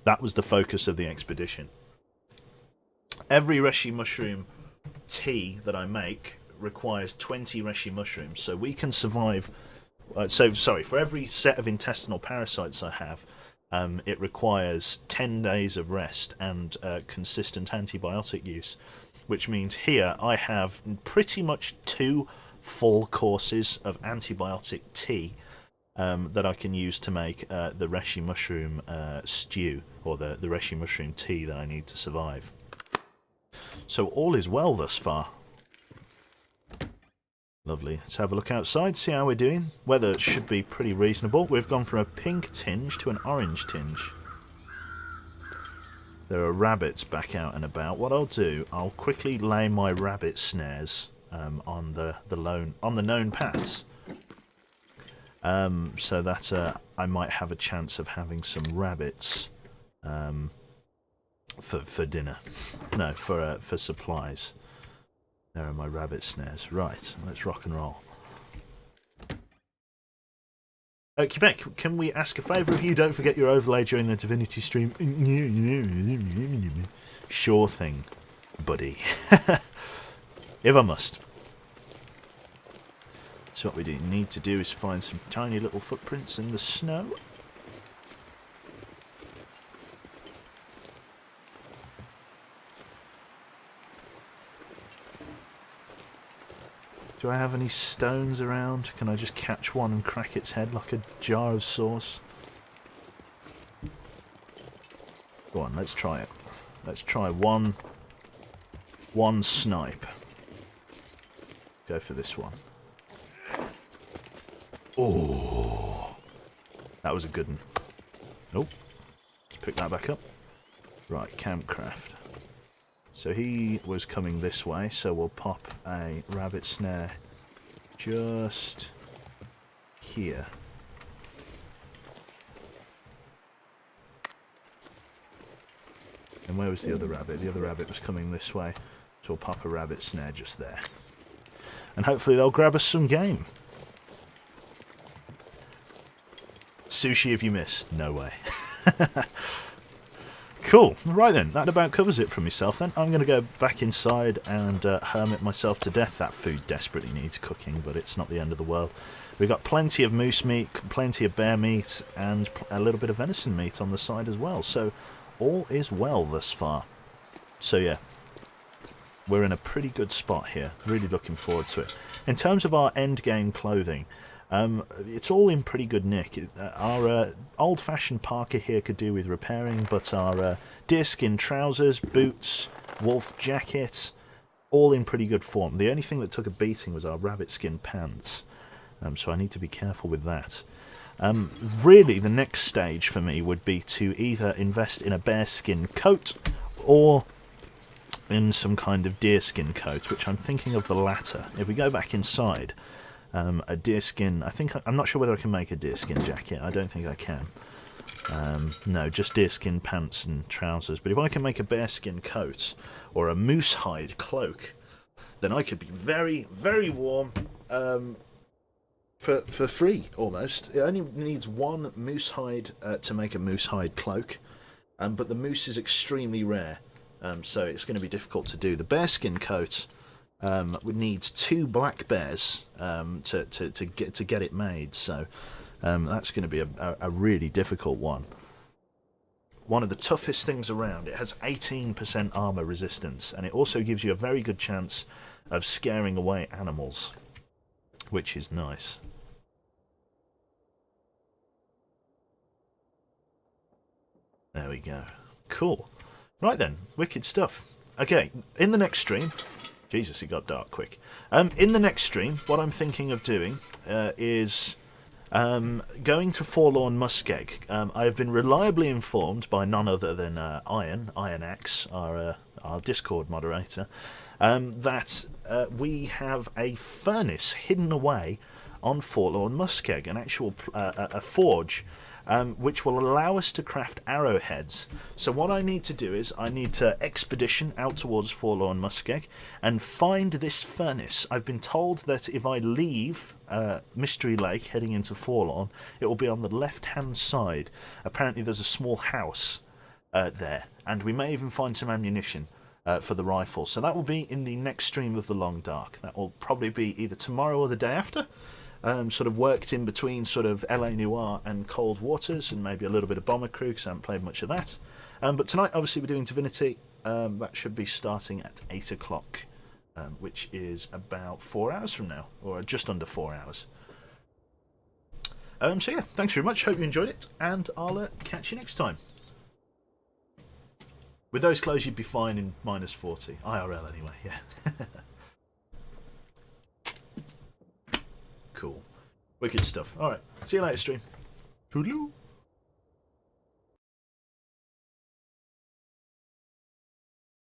That was the focus of the expedition. Every reishi mushroom tea that I make requires 20 reishi mushrooms, so we can survive. For every set of intestinal parasites I have, it requires 10 days of rest and consistent antibiotic use. which means here I have pretty much 2 full courses of antibiotic tea that I can use to make the reishi mushroom stew, or the reishi mushroom tea that I need to survive. So all is well thus far. Lovely. Let's have a look outside, see how we're doing. Weather should be pretty reasonable. We've gone from a pink tinge to an orange tinge. There are rabbits back out and about. What I'll do, I'll quickly lay my rabbit snares on the known paths, so that I might have a chance of having some rabbits for dinner. No, for supplies. There are my rabbit snares. Right, let's rock and roll. Quebec, can we ask a favour of you? Don't forget your overlay during the Divinity stream. Sure thing, buddy. If I must. So what we need to do is find some tiny little footprints in the snow. Do I have any stones around? Can I just catch one and crack its head like a jar of sauce? Go on, let's try it. Let's try one snipe. Go for this one. Oh, that was a good one. Nope. Let's pick that back up. Right, campcraft. So he was coming this way, so we'll pop a rabbit snare just here. And where was the other rabbit? The other rabbit was coming this way, so we'll pop a rabbit snare just there. And hopefully they'll grab us some game. Sushi if you miss. No way. Cool. Right then, that about covers it for myself then. I'm going to go back inside and hermit myself to death. That food desperately needs cooking, but it's not the end of the world. We've got plenty of moose meat, plenty of bear meat, and a little bit of venison meat on the side as well. So all is well thus far. So yeah, we're in a pretty good spot here. Really looking forward to it. In terms of our end game clothing, it's all in pretty good nick. Our old-fashioned parka here could do with repairing, but our deerskin trousers, boots, wolf jacket, all in pretty good form. The only thing that took a beating was our rabbit skin pants, so I need to be careful with that. Really, the next stage for me would be to either invest in a bearskin coat or in some kind of deerskin coat, which I'm thinking of the latter. If we go back inside, a deerskin, I'm not sure whether I can make a deerskin jacket. I don't think I can. No, just deerskin pants and trousers. But if I can make a bearskin coat or a moose hide cloak, then I could be very, very warm for free, almost. It only needs one moose hide to make a moose hide cloak, but the moose is extremely rare, so it's going to be difficult to do. The bearskin coat needs 2 black bears to get it made, so that's going to be a really difficult one. One of the toughest things around. It has 18% armor resistance, and it also gives you a very good chance of scaring away animals, which is nice. There we go. Cool. Right then, wicked stuff. Okay, in the next stream... Jesus, it got dark quick. In the next stream, what I'm thinking of doing is going to Forlorn Muskeg. I have been reliably informed by none other than Ironaxe, our Discord moderator, that we have a furnace hidden away on Forlorn Muskeg, an actual a forge, which will allow us to craft arrowheads. So what I need to do is I need to expedition out towards Forlorn Muskeg and find this furnace. I've been told that if I leave Mystery Lake heading into Forlorn, it will be on the left-hand side. Apparently there's a small house there, and we may even find some ammunition for the rifle. So that will be in the next stream of The Long Dark. That will probably be either tomorrow or the day after. Sort of worked in between sort of LA Noire and Cold Waters, and maybe a little bit of Bomber Crew, because I haven't played much of that. But tonight, obviously, we're doing Divinity. That should be starting at 8 o'clock, which is about 4 hours from now, or just under 4 hours. So yeah, thanks very much. Hope you enjoyed it, and I'll catch you next time. With those clothes, you'd be fine in -40 IRL anyway. Yeah. Cool. Wicked stuff. All right. See you later, stream. Toodaloo.